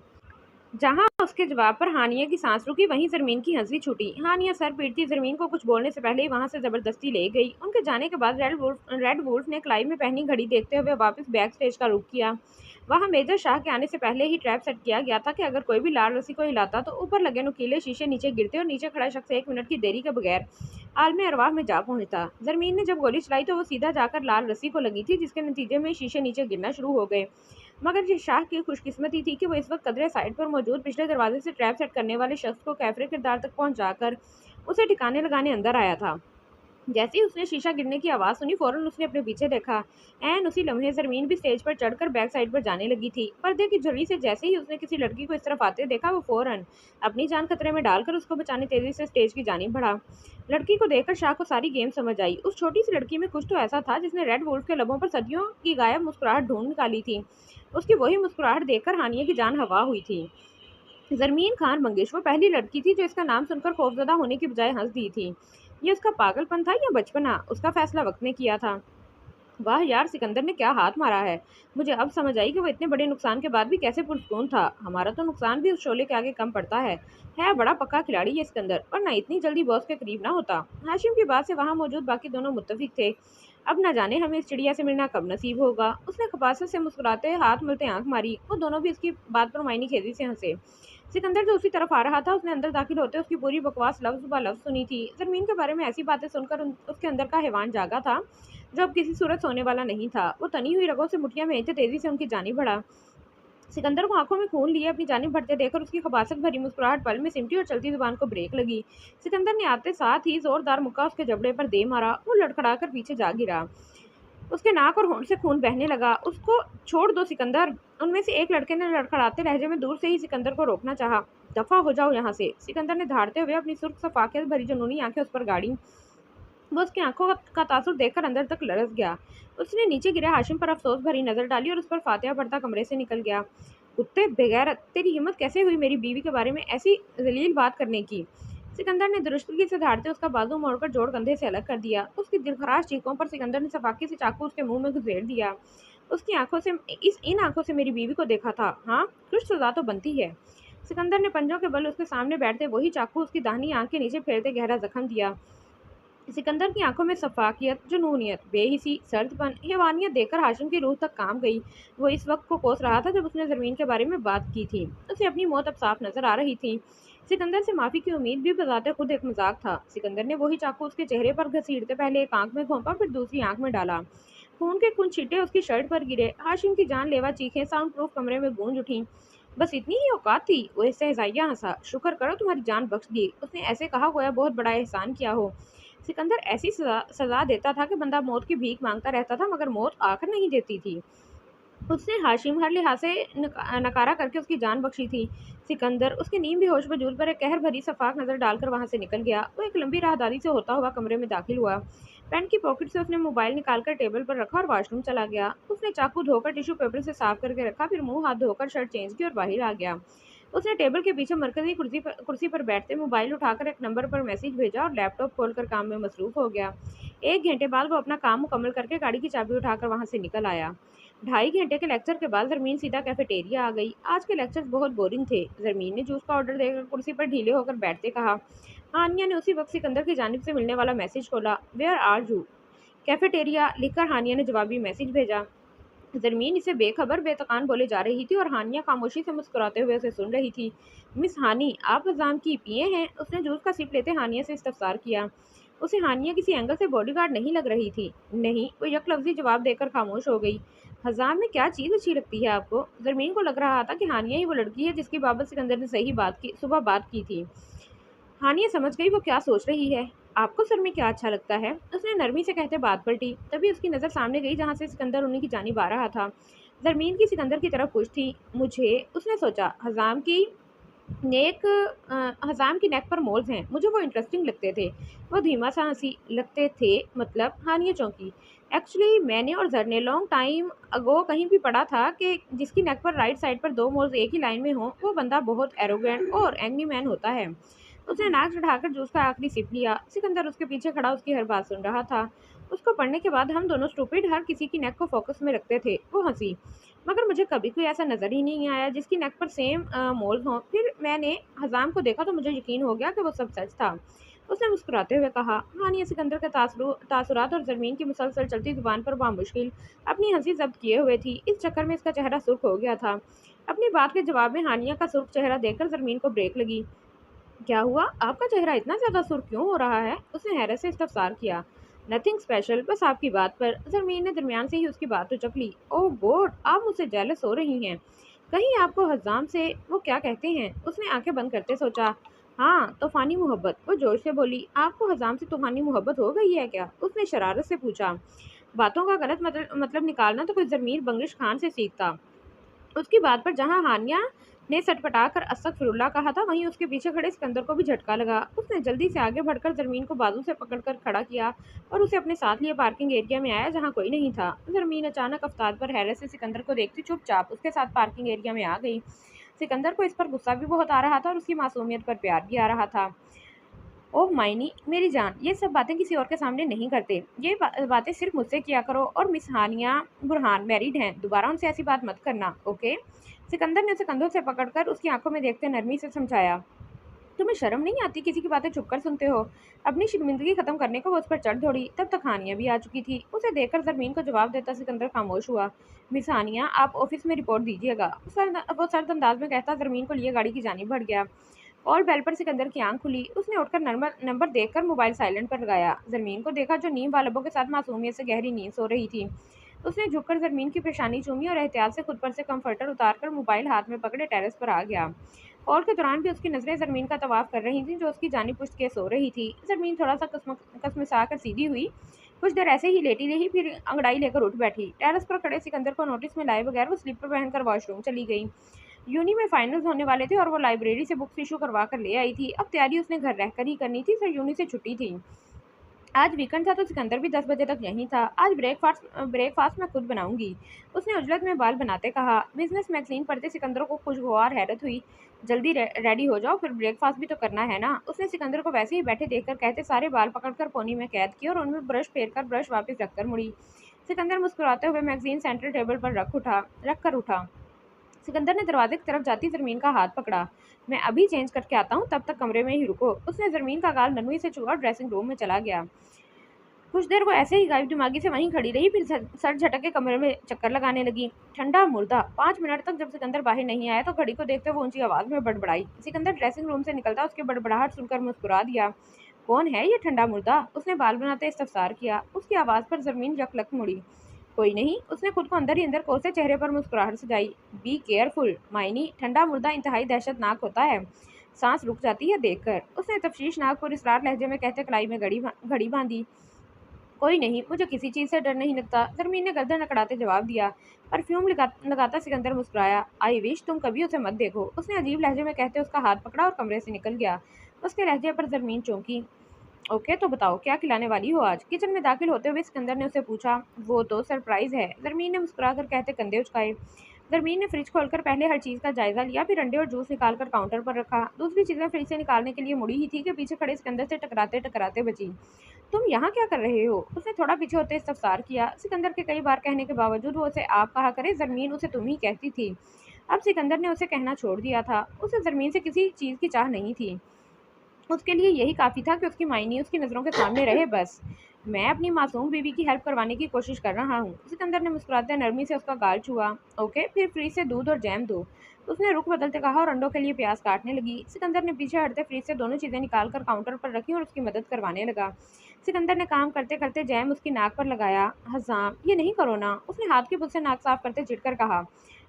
जहां उसके जवाब पर हानिया की सांस रुकी, वहीं जरमीन की हंसी छूटी। हानिया सर पीटती जरमीन को कुछ बोलने से पहले ही वहां से जबरदस्ती ले गई। उनके जाने के बाद रेड वुल्फ ने क्लाई में पहनी घड़ी देखते हुए वापस बैक स्टेज का रुख किया। वहां मेजर शाह के आने से पहले ही ट्रैप सेट किया गया था कि अगर कोई भी लाल रस्सी को हिलाता तो ऊपर लगे नुकीले शीशे नीचे गिरते और नीचे खड़ा शख्स 1 मिनट की देरी के बगैर आलमे अरवाह में जा पहुंचता। जरमीन ने जब गोली चलाई तो वो सीधा जाकर लाल रस्सी को लगी थी, जिसके नतीजे में शीशे नीचे गिरना शुरू हो गए। मगर ये शाह की खुशकिस्मती थी कि वो इस वक्त कदरे साइड पर मौजूद पिछले दरवाजे से ट्रैप सेट करने वाले शख्स को कैफरे किरदार तक पहुंचाकर उसे ठिकाने लगाने अंदर आया था। जैसे ही उसने शीशा गिरने की आवाज़ सुनी, फौरन उसने अपने पीछे देखा। एन उसी लम्हे जरमीन भी स्टेज पर चढ़कर बैक साइड पर जाने लगी थी। पर्दे की झुर्री से जैसे ही उसने किसी लड़की को इस तरफ आते देखा, वो फौरन अपनी जान खतरे में डालकर उसको बचाने तेजी से स्टेज की जानिब बढ़ा। लड़की को देखकर शाह को सारी गेम समझ आई। उस छोटी सी लड़की में कुछ तो ऐसा था जिसने रेड वुल्फ के लबों पर सदियों की गायब मुस्कुराहट ढूंढ निकाली थी। उसकी वही मुस्कुराहट देखकर हानिया की जान हवा हुई थी। जरमीन खान मंगेश वो पहली लड़की थी जो इसका नाम सुनकर खौफजदा होने की बजाय हंस दी थी। ये उसका पागलपन था या बचपना? उसका फैसला वक्त ने किया था। वाह यार, सिकंदर ने क्या हाथ मारा है। मुझे अब समझ आई कि वो इतने बड़े नुकसान के बाद भी कैसे पुरसकून था। हमारा तो नुकसान भी उस शोले के आगे कम पड़ता है बड़ा पक्का खिलाड़ी ये सिकंदर, वरना इतनी जल्दी बॉस के करीब ना होता। हाशिम की बात से वहां मौजूद बाकी दोनों मुत्तफिक थे। अब न जाने हमें इस चिड़िया से मिलना कब नसीब होगा। उसने खपासत से मुस्कुराते हाथ मलते आंख मारी। वो दोनों भी इसकी बात पर मायनी खेजी से हंसे। सिकंदर जो उसी तरफ आ रहा था, उसने अंदर दाखिल होते उसकी पूरी बकवास लफ्ज ब लफ्ज सुनी थी। जरमीन के बारे में ऐसी बातें सुनकर उसके अंदर का हैवान जागा था, जो अब किसी सूरत सोने वाला नहीं था। वो तनी हुई रगों से मुठियां भेजते तेजी से उनकी जानिब बढ़ा। सिकंदर को आंखों में खून लिए अपनी जानिब बढ़ते देखकर उसकी खबासत भरी मुस्कुराहट पल में सिमटी और चलती जुबान को ब्रेक लगी। सिकंदर ने आते साथ ही जोरदार मुक्का उसके जबड़े पर दे मारा। वो लड़खड़ाकर पीछे जा गिरा। उसके नाक और होंठ से खून बहने लगा। उसको छोड़ दो सिकंदर। उनमें से एक लड़के ने लड़खड़ाते लहजे में दूर से ही सिकंदर को रोकना चाहा। दफा हो जाओ यहाँ से। सिकंदर ने धाड़ते हुए अपनी सुर्ख सफाकियत भरी जुनूनी आंखें उस पर गाड़ी। वो उसकी आंखों का तासुर देखकर अंदर तक लरस गया। उसने नीचे गिरे हाशिम पर अफसोस भरी नजर डाली और उस पर फातिहा पढ़ता कमरे से निकल गया। कुत्ते बेगैरत, तेरी हिम्मत कैसे हुई मेरी बीवी के बारे में ऐसी जलील बात करने की? सिकंदर ने दुरुस्तगी से धाड़ते उसका बाजू मोड़कर जोड़ कंधे से अलग कर दिया। उसकी दिलखराश चीखों पर सिकंदर ने सफाकी से चाकू उसके मुंह में घुसेड़ दिया। उसकी आंखों से इन आंखों से मेरी बीवी को देखा था, हाँ? कुछ सजा तो बनती है। सिकंदर ने पंजों के बल उसके सामने बैठते वही चाकू उसकी दाहिनी आंख के नीचे फेरते गहरा जख्म दिया। सिकंदर की आंखों में सफाकियत, जुनूनियत, बेहिसी, सर्दपन, हैवानियत देखकर हाशिम की रूह तक काम गई। वो इस वक्त को कोस रहा था जब उसने जमीन के बारे में बात की थी। उसे अपनी मौत अब साफ नजर आ रही थी। सिकंदर से माफी की उम्मीद भी बजाते खुद एक मजाक था। सिकंदर ने वही चाकू उसके चेहरे पर घसीटते पहले एक आंख में घोंपा, फिर दूसरी आंख में डाला। खून के कुछ छींटे उसकी शर्ट पर गिरे। हाशिम की जानलेवा चीखें साउंड प्रूफ कमरे में गूंज उठी। बस इतनी ही औकात थी? वो सहजाइया हंसा। शुक्र करो तुम्हारी जान बख्श दी। उसने ऐसे कहा गोया बहुत बड़ा एहसान किया हो। सिकंदर ऐसी सजा देता था कि बंदा मौत की भीख मांगता रहता था, मगर मौत आकर नहीं देती थी। उसने हाशिम हर लिहाज से नकारा करके उसकी जान बख्शी थी। सिकंदर उसके नीम बेहोश वजूद पर एक कहर भरी सफाक नजर डालकर वहां से निकल गया। वो एक लंबी राहदारी से होता हुआ कमरे में दाखिल हुआ। पैंट की पॉकेट से उसने मोबाइल निकालकर टेबल पर रखा और वॉशरूम चला गया। उसने चाकू धोकर टिश्यू पेपर से साफ करके रखा, फिर मुंह हाथ धोकर शर्ट चेंज की और बाहर आ गया। उसने टेबल के पीछे मरकजी कुर्सी पर बैठते मोबाइल उठाकर एक नंबर पर मैसेज भेजा और लैपटॉप खोलकर काम में मसरूफ हो गया। 1 घंटे बाद वो अपना काम मुकम्मल करके गाड़ी की चाबी उठाकर वहां से निकल आया। 2.5 घंटे के लेक्चर के बाद जरमीन सीधा कैफेटेरिया आ गई। आज के लेक्चर्स बहुत बोरिंग थे। जरमीन ने जूस का ऑर्डर देकर कुर्सी पर ढीले होकर बैठते कहा। हानिया ने उसी वक्त सिकंदर की जानिब से मिलने वाला मैसेज खोला। Where are you? कैफेटेरिया लिखकर हानिया ने जवाबी मैसेज भेजा। जरमीन इसे बेखबर बेतकान बोले जा रही थी और हानिया खामोशी से मुस्कुराते हुए उसे सुन रही थी। मिस हानी, आप अजाम की पिए हैं? उसने जूस का सिप लेते हानिया से इस्तफसार किया। उसे हानिया किसी एंगल से बॉडीगार्ड नहीं लग रही थी। नहीं, वो यकलफ्जी जवाब देकर खामोश हो गई। हजाम में क्या चीज़ अच्छी लगती है आपको? जरमीन को लग रहा था कि हानिया ही वो लड़की है जिसकी बाबत सिकंदर ने सुबह बात की थी। हानिया समझ गई वो क्या सोच रही है। आपको सर में क्या अच्छा लगता है? उसने नरमी से कहते बात पलटी। तभी उसकी नज़र सामने गई जहाँ से सिकंदर उन्हीं की जानिब आ रहा था। ज़रमीन की सिकंदर की तरफ खुश थी। मुझे, उसने सोचा, हज़ाम की नेक पर मोल्स हैं। मुझे वो इंटरेस्टिंग लगते थे। वो धीमा सा हंसी। लगते थे मतलब? हानिया चौंकी। एक्चुअली मैंने और जर ने लॉन्ग टाइम अगो कहीं भी पढ़ा था कि जिसकी नेक पर राइट साइड पर दो मोल्स एक ही लाइन में हों वो बंदा बहुत एरोगेंट और एंग्री मैन होता है। उसने नाक चढ़ाकर जूस का आखिरी सिप लिया। सिकंदर उसके पीछे खड़ा उसकी हर बात सुन रहा था। उसको पढ़ने के बाद हम दोनों स्टूपिड हर किसी की नेक को फोकस में रखते थे। वो हंसी। मगर मुझे कभी कोई ऐसा नज़र ही नहीं आया जिसकी नेक पर सेम मोल्स हों। फिर मैंने हज़ाम को देखा तो मुझे यकीन हो गया कि वो सब सच था। उसने मुस्कुराते हुए कहा। हानिया सिकंदर के तासुरात और ज़रमीन की मुसलसल चलती जुबान पर बामुश्किल अपनी हंसी जब्त किए हुए थी। इस चक्कर में इसका चेहरा सुर्ख हो गया था। अपनी बात के जवाब में हानिया का सुर्ख चेहरा देखकर ज़रमीन को ब्रेक लगी। क्या हुआ? आपका चेहरा इतना ज़्यादा सुर्ख क्यों हो रहा है? उसने हैरत से इस्तफसार किया। नथिंग स्पेशल, बस आपकी बात पर। ज़रमीन ने दरमियान से ही उसकी बात उचक ली। ओह गॉड, आप मुझसे जेलस हो रही हैं। कहीं आपको हज़ाम से वो क्या कहते हैं? उसने आंखें बंद करते सोचा। हाँ, तूफ़ानी मोहब्बत। वो जोश से बोली। आपको हज़ाम से तूफ़ानी मोहब्बत हो गई है क्या? उसने शरारत से पूछा। बातों का गलत मतलब निकालना तो कोई ज़मीर बंगिश खान से सीखता। उसकी बात पर जहाँ हानिया ने सटपटाकर अस्तगफिरुल्लाह कहा था वहीं उसके पीछे खड़े सिकंदर को भी झटका लगा। उसने जल्दी से आगे बढ़कर ज़रमीन को बाजू से पकड़कर खड़ा किया और उसे अपने साथ लिए पार्किंग एरिया में आया जहाँ कोई नहीं था। ज़रमीन अचानक अफ्ताब पर हैरत से सिकंदर को देखती चुपचाप उसके साथ पार्किंग एरिया में आ गई। सिकंदर को इस पर गुस्सा भी बहुत आ रहा था और उसकी मासूमियत पर प्यार भी आ रहा था। ओह मायनी, मेरी जान, ये सब बातें किसी और के सामने नहीं करते। ये बातें सिर्फ मुझसे किया करो। और मिस हानिया बुरहान मैरिड हैं, दोबारा उनसे ऐसी बात मत करना, ओके? सिकंदर ने उसे कंधों से पकड़कर उसकी आंखों में देखते नरमी से समझाया। तुम्हें शर्म नहीं आती? किसी की बातें छुपकर सुनते हो? अपनी शर्मिंदगी खत्म करने को वो उस पर चढ़ दौड़ी। तब तक हानिया भी आ चुकी थी। उसे देखकर जरमीन को जवाब देता सिकंदर खामोश हुआ। मिस हानिया, आप ऑफिस में रिपोर्ट दीजिएगा। वो सर्द अंदाज में कहता जरमीन को लिए गाड़ी की जानिब बढ़ गया। कॉल बेल पर सिकंदर की आंख खुली। उसने उठकर नंबर देखकर मोबाइल साइलेंट पर लगाया। जरमीन को देखा जो नींद वालबों के साथ मासूमियत से गहरी नींद सो रही थी। उसने झुककर जरमीन की पेशानी चूमी और एहतियात से खुद पर से कंफर्टर उतारकर मोबाइल हाथ में पकड़े टेरेस पर आ गया। कॉल के दौरान भी उसकी नजरें जरमीन का तवाफ कर रही थीं जो उसकी जानिब पुश्त के सो रही थी। जरमीन थोड़ा सा कसमसा कर सीधी हुई। कुछ देर ऐसे ही लेटी रही फिर अंगड़ाई लेकर उठ बैठी। टेरेस पर खड़े सिकंदर को नोटिस में लाए बगैर वो स्लीपर पहनकर वॉशरूम चली गई। यूनी में फाइनल्स होने वाले थे और वो लाइब्रेरी से बुक्स इशू करवा कर ले आई थी। अब तैयारी उसने घर रहकर ही करनी थी, सर यूनी से छुट्टी थी। आज वीकेंड था तो सिकंदर भी 10 बजे तक यहीं था। आज ब्रेकफास्ट मैं खुद बनाऊंगी, उसने उजलत में बाल बनाते कहा। बिजनेस मैगजीन पढ़ते सिकंदर को खुशगवार हैरत हुई। जल्दी रेडी हो जाओ, फिर ब्रेकफास्ट भी तो करना है ना। उसने सिकंदर को वैसे ही बैठे देखकर कहते सारे बाल पकड़कर कोनी में कैद किए और उनमें ब्रश फेरकर ब्रश वापस रखकर मुड़ी। सिकंदर मुस्कुराते हुए मैगजीन सेंट्रल टेबल पर रख कर उठा। सिकंदर ने दरवाजे की तरफ जाती ज़रमीन का हाथ पकड़ा। मैं अभी चेंज करके आता हूँ, तब तक कमरे में ही रुको। उसने ज़रमीन का गाल नरमी से छुआ और ड्रेसिंग रूम में चला गया। कुछ देर वो ऐसे ही गायब दिमागी से वहीं खड़ी रही, फिर सर झटक के कमरे में चक्कर लगाने लगी। ठंडा मुर्दा। 5 मिनट तक जब सिकंदर बाहर नहीं आया तो घड़ी को देखते हुए ऊंची आवाज में बड़बड़ाई। सिकंदर ड्रेसिंग रूम से निकलता उसकी बड़बड़ाहट सुनकर मुस्कुरा दिया। कौन है ये ठंडा मुर्दा? उसने बाल बनाते इस्तफसार किया। उसकी आवाज़ पर ज़रमीन यकलक मुड़ी। कोई नहीं, उसने खुद को अंदर ही अंदर कोसे चेहरे पर मुस्कुराहट सजाई। बी केयरफुल मायनी, ठंडा मुर्दा इंतहाई दहशतनाक होता है। सांस रुक जाती है देखकर। उसने तफ्शीशनाक और इसरार लहजे में कहते कलाई में घड़ी बांधी। कोई नहीं, मुझे किसी चीज़ से डर नहीं लगता, ज़रमीन ने गर्दन अकड़ाते जवाब दिया। परफ्यूम लगाता सिकंदर मुस्कुराया। आई विश तुम कभी उसे मत देखो, उसने अजीब लहजे में कहते उसका हाथ पकड़ा और कमरे से निकल गया। उसके लहजे पर ज़रमीन चौंकी। ओके, तो बताओ क्या खिलाने वाली हो आज? किचन में दाखिल होते हुए सिकंदर ने उसे पूछा। वो तो सरप्राइज़ है, ज़रमीन ने मुस्कुराकर कहते कंधे उचकाए। ज़रमीन ने फ्रिज खोलकर पहले हर चीज़ का जायज़ा लिया, फिर अंडे और जूस निकालकर काउंटर पर रखा। दूसरी चीज़ें फ्रिज से निकालने के लिए मुड़ी ही थी कि पीछे खड़े सिकंदर से टकराते टकराते बची। तुम यहाँ क्या कर रहे हो? उसने थोड़ा पीछे होते इस्तफसार किया। सिकंदर के कई बार कहने के बावजूद वो उसे आप कहा करे, ज़रमीन उसे तुम ही कहती थी। अब सिकंदर ने उसे कहना छोड़ दिया था। उसे ज़रमीन से किसी चीज़ की चाह नहीं थी। उसके लिए यही काफ़ी था कि उसकी मायनी उसकी नज़रों के सामने रहे बस। मैं अपनी मासूम बीवी की हेल्प करवाने की कोशिश कर रहा हूँ। सिकंदर ने मुस्कुराते नरमी से उसका गाल छुआ। ओके, फिर फ्रिज से दूध और जैम दो, उसने रुख बदलते कहा और अंडों के लिए प्याज काटने लगी। सिकंदर ने पीछे हटते फ्रिज से दोनों चीज़ें निकाल कर काउंटर पर रखी और उसकी मदद करवाने लगा। सिकंदर ने काम करते करते जैम उसकी नाक पर लगाया। हज़ाम, ये नहीं करो ना, उसने हाथ की पुल से नाक साफ करते चिढ़कर कहा।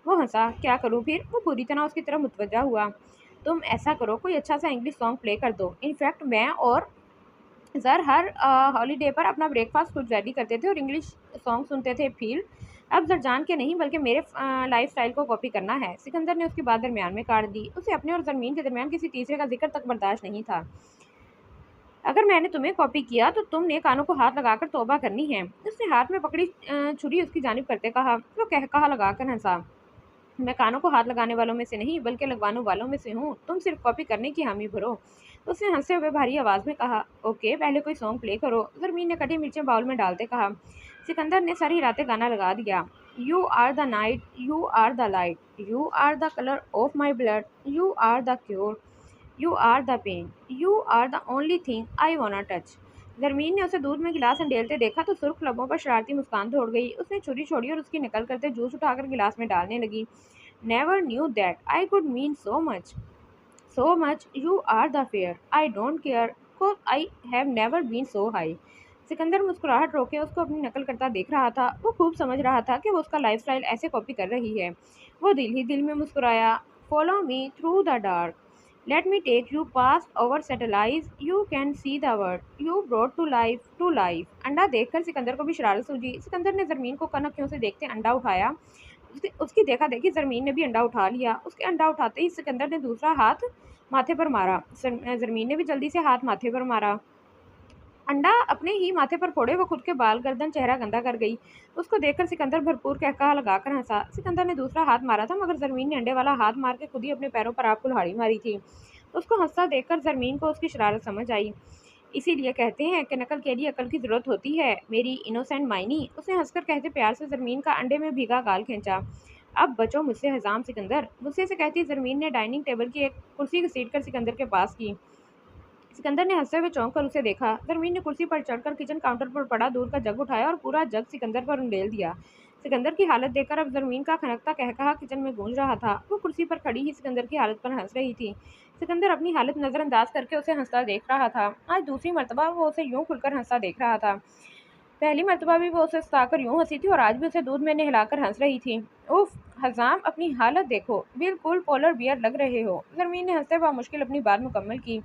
वो हंसा। क्या करूँ फिर? वो पूरी तरह उसकी तरफ मुतवज्जा हुआ। तुम ऐसा करो, कोई अच्छा सा इंग्लिश सॉन्ग प्ले कर दो। इनफैक्ट मैं और सर हर हॉलीडे पर अपना ब्रेकफास्ट खुद रेडी करते थे और इंग्लिश सॉन्ग सुनते थे। फील अब जरजान के नहीं बल्कि मेरे लाइफ स्टाइल को कॉपी करना है। सिकंदर ने उसकी बात दरमियान में काट दी। उसे अपने और जरमीन के दरमियान किसी तीसरे का जिक्र तक बर्दाश्त नहीं था। अगर मैंने तुम्हें कॉपी किया तो तुमने कानों को हाथ लगाकर तौबा करनी है। उसने हाथ में पकड़ी छुरी उसकी जानिब करते कहा। वो कह कहा लगाकर हंसा। मैं कानों को हाथ लगाने वालों में से नहीं बल्कि लगवाने वालों में से हूँ। तुम सिर्फ कॉपी करने की हामी भरो। उसने हंसते हुए भारी आवाज में कहा। ओके, पहले कोई सॉन्ग प्ले करो। जरमीन ने कटी मिर्चें बाउल में डालते कहा। सिकंदर ने सारी रातें गाना लगा दिया। You are the night, you are the light, you are the colour of my blood, you are the cure, you are the pain, you are the only thing I wanna touch. Zarmeen ने उसे दूध में गिलास अंडेलते देखा तो सुर्ख लबों पर शरारती मुस्कान दौड़ गई। उसने छुरी छोड़ी और उसकी नकल करते जूस उठाकर गिलास में डालने लगी। Never knew that I could mean so much, so much. You are the fair. I don't care, cause I have never been so high. Sikandar मुस्कुराहट रोके उसको अपनी नकल करता देख रहा था। वो खूब समझ रहा था कि वो उसका लाइफस्टाइल ऐसे कॉपी कर रही है। वो दिल ही दिल में मुस्कुराया। Follow me through the dark, let me take you pass over satellites, you can see the word you brought to life, to life. अंडा देखकर सिकंदर को भी शरारत सूझी। सिकंदर ने जरमीन को कनखियों से देखते अंडा उठाया। उसकी देखा देखी जरमीन ने भी अंडा उठा लिया। उसके अंडा उठाते ही सिकंदर ने दूसरा हाथ माथे पर मारा। जरमीन ने भी जल्दी से हाथ माथे पर मारा। अंडा अपने ही माथे पर फोड़े वो खुद के बाल गर्दन चेहरा गंदा कर गई। उसको देखकर सिकंदर भरपूर कहकहा लगाकर हंसा। सिकंदर ने दूसरा हाथ मारा था मगर जरमीन ने अंडे वाला हाथ मार के खुद ही अपने पैरों पर आप कुल्हाड़ी मारी थी। उसको हंसता देखकर जरमीन को उसकी शरारत समझ आई। इसीलिए कहते हैं कि नकल के लिए अकल की जरूरत होती है मेरी इनोसेंट माइनी। उसने हंसकर कहते प्यार से जरमीन का अंडे में भीगा गाल खींचा। अब बचो मुझसे हजाम सिकंदर, गुस्से से कहती जरमीन ने डाइनिंग टेबल की एक कुर्सी घसीट कर सिकंदर के पास की। सिकंदर ने हंसते हुए चौंक कर उसे देखा। जरमीन ने कुर्सी पर चढ़कर किचन काउंटर पर पड़ा दूध का जग उठाया और पूरा जग सिकंदर पर उंडेल दिया। सिकंदर की हालत देखकर अब जरमीन का खनकता कहकहा किचन में गूंज रहा था। वो कुर्सी पर खड़ी ही सिकंदर की हालत पर हंस रही थी। सिकंदर अपनी हालत नजरअंदाज करके उसे हंसता देख रहा था। आज दूसरी मर्तबा वो उसे यूं खुलकर हंसता देख रहा था। पहली मर्तबा भी वो उसे सताकर यूं हंसी थी और आज भी उसे दूध में नहलाकर हंस रही थी। उफ हजाम, अपनी हालत देखो, बिल्कुल पोलर बियर लग रहे हो। जरमीन ने हंसते हुए मुश्किल अपनी बात मुकम्मल की।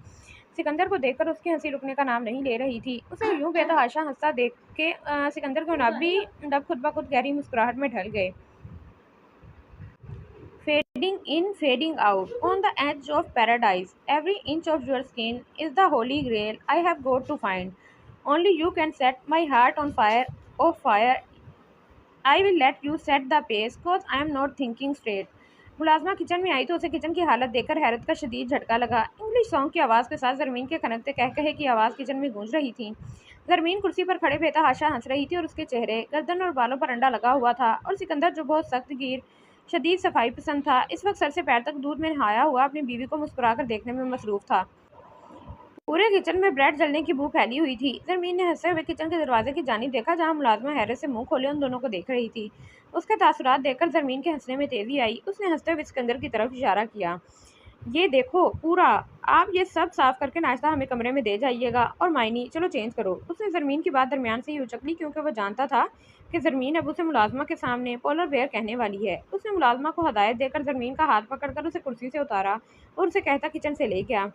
सिकंदर को देखकर उसकी हंसी रुकने का नाम नहीं ले रही थी। उसे यूं बेतहाशा हंसता देख के सिकंदर के नाभि दब खुद ब खुद गहरी मुस्कुराहट में ढल गए। Fading in, fading out, on the edge of paradise, every inch of your skin is the holy grail I have got to find. Only you can set my heart on fire. Oh fire, I will let you set the pace, cause I am not thinking straight. मुलाजमा kitchen में आई तो उसे kitchen की हालत देखकर हैरत का शदीद झटका लगा। इंग्लिश सॉन्ग की आवाज़ के साथ जरमीन के खनकते कहकहे की आवाज़ किचन में गूंज रही थी। जरमीन कुर्सी पर खड़े बेतहाशा हंस रही थी और उसके चेहरे, गर्दन और बालों पर अंडा लगा हुआ था। और सिकंदर जो बहुत सख्त गिर शदीद सफाई पसंद था, इस वक्त सर से पैर तक दूध में नहाया हुआ अपनी बीवी को मुस्कुराकर देखने में मसरूफ था। पूरे किचन में ब्रेड जलने की बू फैली हुई थी। जरमीन ने हंसते हुए किचन के दरवाजे की जानिब देखा जहां मुलाजमा हैरत से मुंह खोले उन दोनों को देख रही थी। उसके तासुरात देखकर जरमीन के हंसने में तेजी आई। उसने हंसते हुए सिकंदर की तरफ इशारा किया। ये देखो पूरा, आप ये सब साफ करके नाश्ता हमें कमरे में दे जाइएगा। और मायनी चलो चेंज करो। उसने जरमीन की बात दरमियान से ही उचक ली क्योंकि वह जानता था कि जरमीन अब उसे मुलाजमा के सामने पोलर बेयर कहने वाली है। उसने मुलाजमा को हदायत देकर जरमीन का हाथ पकड़कर उसे कुर्सी से उतारा और उसे कहता किचन से ले गया।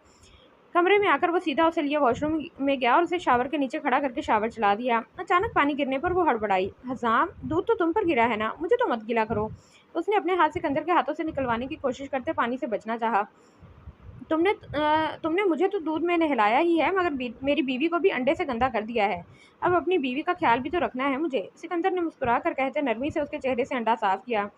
कमरे में आकर वो सीधा उसे लिए वॉशरूम में गया और उसे शावर के नीचे खड़ा करके शावर चला दिया। अचानक पानी गिरने पर वो हड़बड़ाई। हजाम, दूध तो तुम पर गिरा है ना, मुझे तो मत गिला करो। उसने अपने हाथ सिकंदर के हाथों से निकलवाने की कोशिश करते पानी से बचना चाहा। तुमने मुझे तो दूध में नहलाया ही है मगर मेरी बीवी को भी अंडे से गंदा कर दिया है। अब अपनी बीवी का ख्याल भी तो रखना है मुझे। सिकंदर ने मुस्कुरा कर कहते नरमी से उसके चेहरे से अंडा साफ किया।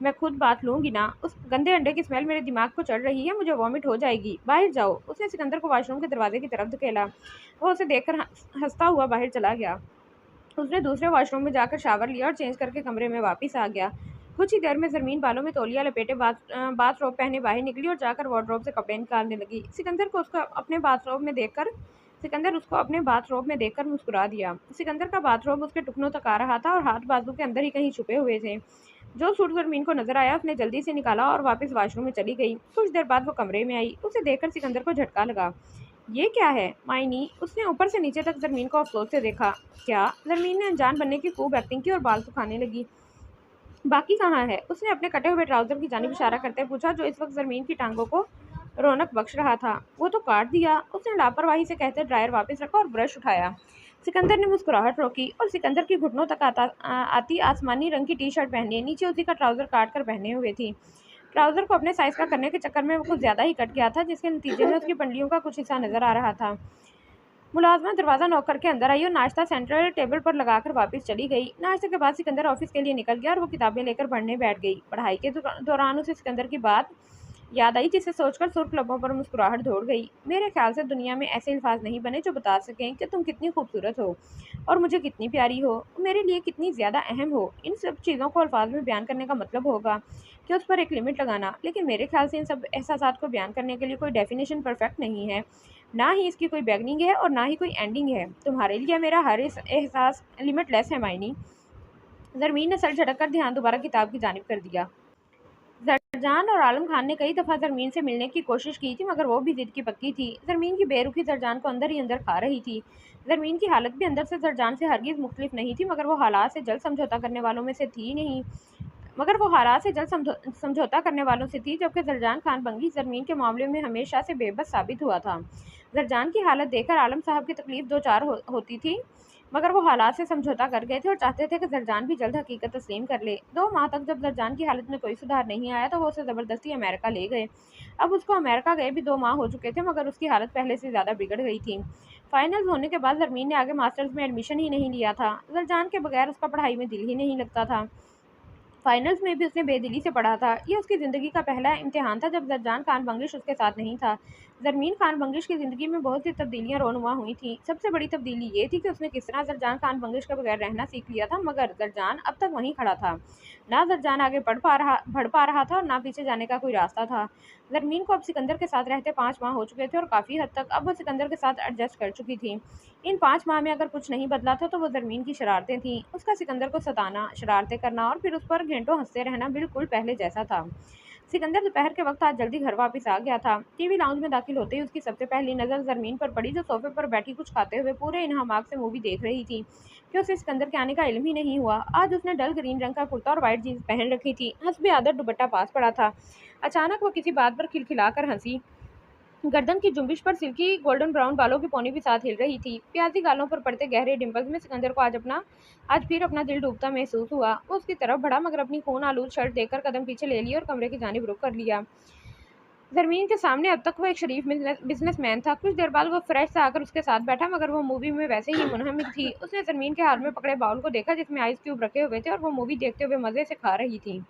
मैं खुद बात लूँगी ना, उस गंदे अंडे की स्मेल मेरे दिमाग को चढ़ रही है, मुझे वॉमिट हो जाएगी, बाहर जाओ। उसने सिकंदर को वॉशरूम के दरवाजे की तरफ धकेला। वो उसे देखकर हंसता हुआ बाहर चला गया। उसने दूसरे वॉशरूम में जाकर शावर लिया और चेंज करके कमरे में वापस आ गया। कुछ ही देर में जरमीन बालों में तौलिया लपेटे बाथरोब पहने बाहर निकली और जाकर वार्डरोब से कपड़े निकालने लगी। सिकंदर उसको अपने बाथरोब में देखकर मुस्कुरा दिया। सिकंदर का बाथरोब उसके टुकनों तक आ रहा था और हाथ बाजू के अंदर ही कहीं छुपे हुए थे। जो सूट जरमीन को नजर आया उसने जल्दी से निकाला और वापस वॉशरूम में चली गई। कुछ देर बाद वो कमरे में आई। उसे देखकर सिकंदर को झटका लगा। ये क्या है मायनी? उसने ऊपर से नीचे तक जरमीन को अफसोस से देखा। क्या? जरमीन ने अनजान बनने की खूब एक्टिंग की और बाल सुखाने लगी। बाकी कहाँ है? उसने अपने कटे हुए ट्राउजर की जानिब इशारा करते पूछा जो इस वक्त जरमीन की टांगों को रौनक बख्श रहा था। वो तो काट दिया, उसने लापरवाही से कहते ड्रायर वापस रखा और ब्रश उठाया। सिकंदर ने मुस्कुराहट रोकी और सिकंदर की घुटनों तक आती आसमानी रंग की टी शर्ट पहनी, नीचे उसी का ट्राउजर काट कर पहने हुए थी। ट्राउजर को अपने साइज का करने के चक्कर में वो कुछ ज्यादा ही कट गया था, जिसके नतीजे में उसकी पंडलियों का कुछ हिस्सा नजर आ रहा था। मुलाजमा दरवाजा नॉक करके अंदर आई और नाश्ता सेंट्रल टेबल पर लगाकर वापस चली गई। नाश्ते के बाद सिकंदर ऑफिस के लिए निकल गया और वो किताबें लेकर पढ़ने बैठ गई। पढ़ाई के दौरान उसे सिकंदर की बात याद आई, जिसे सोचकर सुर्ख लबों पर मुस्कुराहट दौड़ गई। मेरे ख्याल से दुनिया में ऐसे अल्फाज नहीं बने जो बता सकें कि तुम कितनी खूबसूरत हो और मुझे कितनी प्यारी हो, मेरे लिए कितनी ज़्यादा अहम हो। इन सब चीज़ों को अल्फाज में बयान करने का मतलब होगा कि उस पर एक लिमिट लगाना, लेकिन मेरे ख्याल से इन सब एहसास को बयान करने के लिए कोई डेफिनेशन परफेक्ट नहीं है। ना ही इसकी कोई बिगिनिंग है और ना ही कोई एंडिंग है। तुम्हारे लिए मेरा हर एहसास लिमिटलेस है मायनी। जरमीन ने सर झटक कर ध्यान दोबारा किताब की जानिब कर दिया। जरजान और आलम खान ने कई दफ़ा जरमीन से मिलने की कोशिश की थी, मगर वो भी जिद की पक्की थी। जरमीन की बेरुखी जरजान को अंदर ही अंदर खा रही थी। जरमीन की हालत भी अंदर से जरजान से हरगिज़ मुख्तलिफ नहीं थी, मगर वो हालात से जल्द समझौता करने वालों में से थी नहीं। मगर वो हालात से जल्द समझौता करने वालों से थी, जबकि जरजान खान बंगी जरमीन के मामले में हमेशा से बेबस साबित हुआ था। जरजान की हालत देखकर आलम साहब की तकलीफ दो चार होती थी, मगर वो हालात से समझौता कर गए थे और चाहते थे कि जरजान भी जल्द हकीकत तस्लीम कर ले। 2 माह तक जब जरजान की हालत में कोई सुधार नहीं आया तो वो उसे ज़बरदस्ती अमेरिका ले गए। अब उसको अमेरिका गए भी 2 माह हो चुके थे, मगर उसकी हालत पहले से ज़्यादा बिगड़ गई थी। फाइनल्स होने के बाद जरमीन ने आगे मास्टर्स में एडमिशन ही नहीं लिया था। जरजान के बगैर उसका पढ़ाई में दिल ही नहीं लगता था। फाइनल्स में भी उसने बेदिली से पढ़ा था। ये उसकी ज़िंदगी का पहला इम्तिहान था जब जरजान खान बंगिश उसके साथ नहीं था। जरमीन खान बंगिश की ज़िंदगी में बहुत सी तब्दीलियां रोनुमा हुई थी। सबसे बड़ी तब्दीली ये थी कि उसने किस तरह जरजान खान बंगिश के बगैर रहना सीख लिया था, मगर जरजान अब तक वहीं खड़ा था। ना जरजान आगे बढ़ पा रहा था और ना पीछे जाने का कोई रास्ता था। जरमीन को अब सिकंदर के साथ रहते 5 माह हो चुके थे और काफ़ी हद तक अब वो सिकंदर के साथ एडजस्ट कर चुकी थी। इन 5 माह में अगर कुछ नहीं बदला था तो वो जरमीन की शरारतें थीं। उसका सिकंदर को सताना, शरारतें करना और फिर उस पर घंटों हंसते रहना बिल्कुल पहले जैसा था। सिकंदर दोपहर के वक्त आज जल्दी घर वापस आ गया था। टीवी लाउंज में दाखिल होते ही उसकी सबसे पहली नज़र जरमीन पर पड़ी, जो सोफे पर बैठी कुछ खाते हुए पूरे इन्हमाक से मूवी देख रही थी कि उसे सिकंदर के आने का इल्म ही नहीं हुआ। आज उसने डल ग्रीन रंग का कुर्ता और वाइट जीन्स पहन रखी थी। हस्बे आदत दुपट्टा पास पड़ा था। अचानक वो किसी बात पर खिलखिलाकर हंसी। गर्दन की जुम्बिश पर सिल्की गोल्डन ब्राउन बालों की पौनी भी साथ हिल रही थी। प्याजी गालों पर पड़ते गहरे डिंपल्स में सिकंदर को आज फिर अपना दिल डूबता महसूस हुआ। वो उसकी तरफ बढ़ा, मगर अपनी खून आलूद शर्ट देखकर कदम पीछे ले लिया और कमरे की जानिब रुख कर लिया। जरमीन के सामने अब तक वो एक शरीफ बिजनेसमैन था। कुछ देर बाद वो फ्रेश से आकर उसके साथ बैठा, मगर वो मूवी में वैसे ही मुनहमिक थी। उसने जरमीन के हाथ में पकड़े बाउल को देखा जिसमें आइस क्यूब रखे हुए थे और वो मूवी देखते हुए मजे से खा रही थी।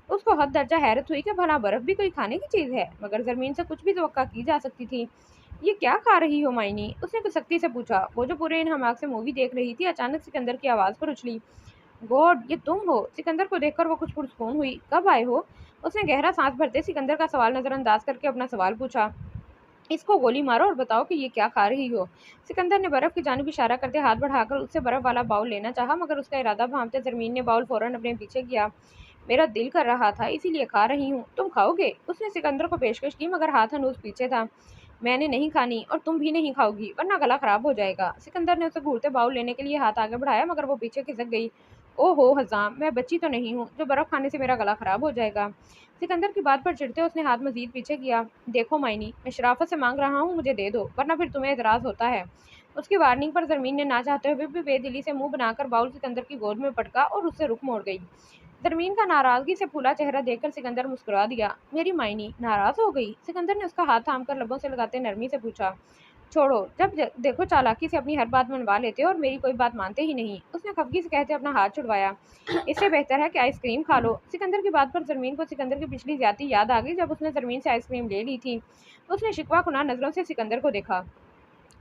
उसको हद दर्जा हैरत हुई कि भला बर्फ भी कोई खाने की चीज़ है, मगर जरमीन से कुछ भी तवक्का की जा सकती थी। ये क्या खा रही हो मायनी? उसने कुछ सख्ती से पूछा। वो जो पूरे इन हमाक से मूवी देख रही थी अचानक सिकंदर की आवाज़ पर उछली। गॉड, ये तुम हो? सिकंदर को देखकर वो कुछ पुरस्कून हुई। कब आए हो? उसने गहरा सांस भरते सिकंदर का सवाल नजरअंदाज करके अपना सवाल पूछा। इसको गोली मारो और बताओ कि ये क्या खा रही हो? सिकंदर ने बर्फ की जानिब इशारा करते हाथ बढ़ाकर उससे बर्फ वाला बाउल लेना चाहा, मगर उसका इरादा भांपते जरमीन ने बाउल फौरन अपने पीछे किया। मेरा दिल कर रहा था इसीलिए खा रही हूँ। तुम खाओगे? उसने सिकंदर को पेशकश की, मगर हाथ हनूज पीछे था। मैंने नहीं खानी और तुम भी नहीं खाओगी, वरना गला खराब हो जाएगा। सिकंदर ने उसे घूरते बाउल लेने के लिए हाथ आगे बढ़ाया, मगर वो पीछे खिसक गई। ओहो हजाम, मैं बच्ची तो नहीं हूँ जो बर्फ खाने से मेरा गला खराब हो जाएगा। सिकंदर की बात पर चिढ़ते उसने हाथ मजीद पीछे किया। देखो मायनी, मैं शराफत से मांग रहा हूँ, मुझे दे दो, वरना फिर तुम्हें एतराज होता है। उसकी वार्निंग पर जरमीन ने ना चाहते हुए भी बेदिली से मुंह बनाकर बाउल सिकंदर की गोद में पटका और उससे रुख मोड़ गई। जरमीन का नाराजगी से फूला चेहरा देखकर सिकंदर मुस्कुरा दिया। मेरी मायनी नाराज हो गई? सिकंदर ने उसका हाथ थामकर लबों से लगाते नरमी से पूछा। छोड़ो, जब देखो चालाकी से अपनी हर बात मनवा लेते हो और मेरी कोई बात मानते ही नहीं। उसने खफगी से कहते अपना हाथ छुड़वाया। इससे बेहतर है कि आइसक्रीम खा लो। सिकंदर की बात पर जरमीन को सिकंदर की पिछली ज्यादती याद आ गई जब उसने जरमीन से आइसक्रीम ले ली थी। उसने शिकवा कुना नजरों से सिकंदर को देखा।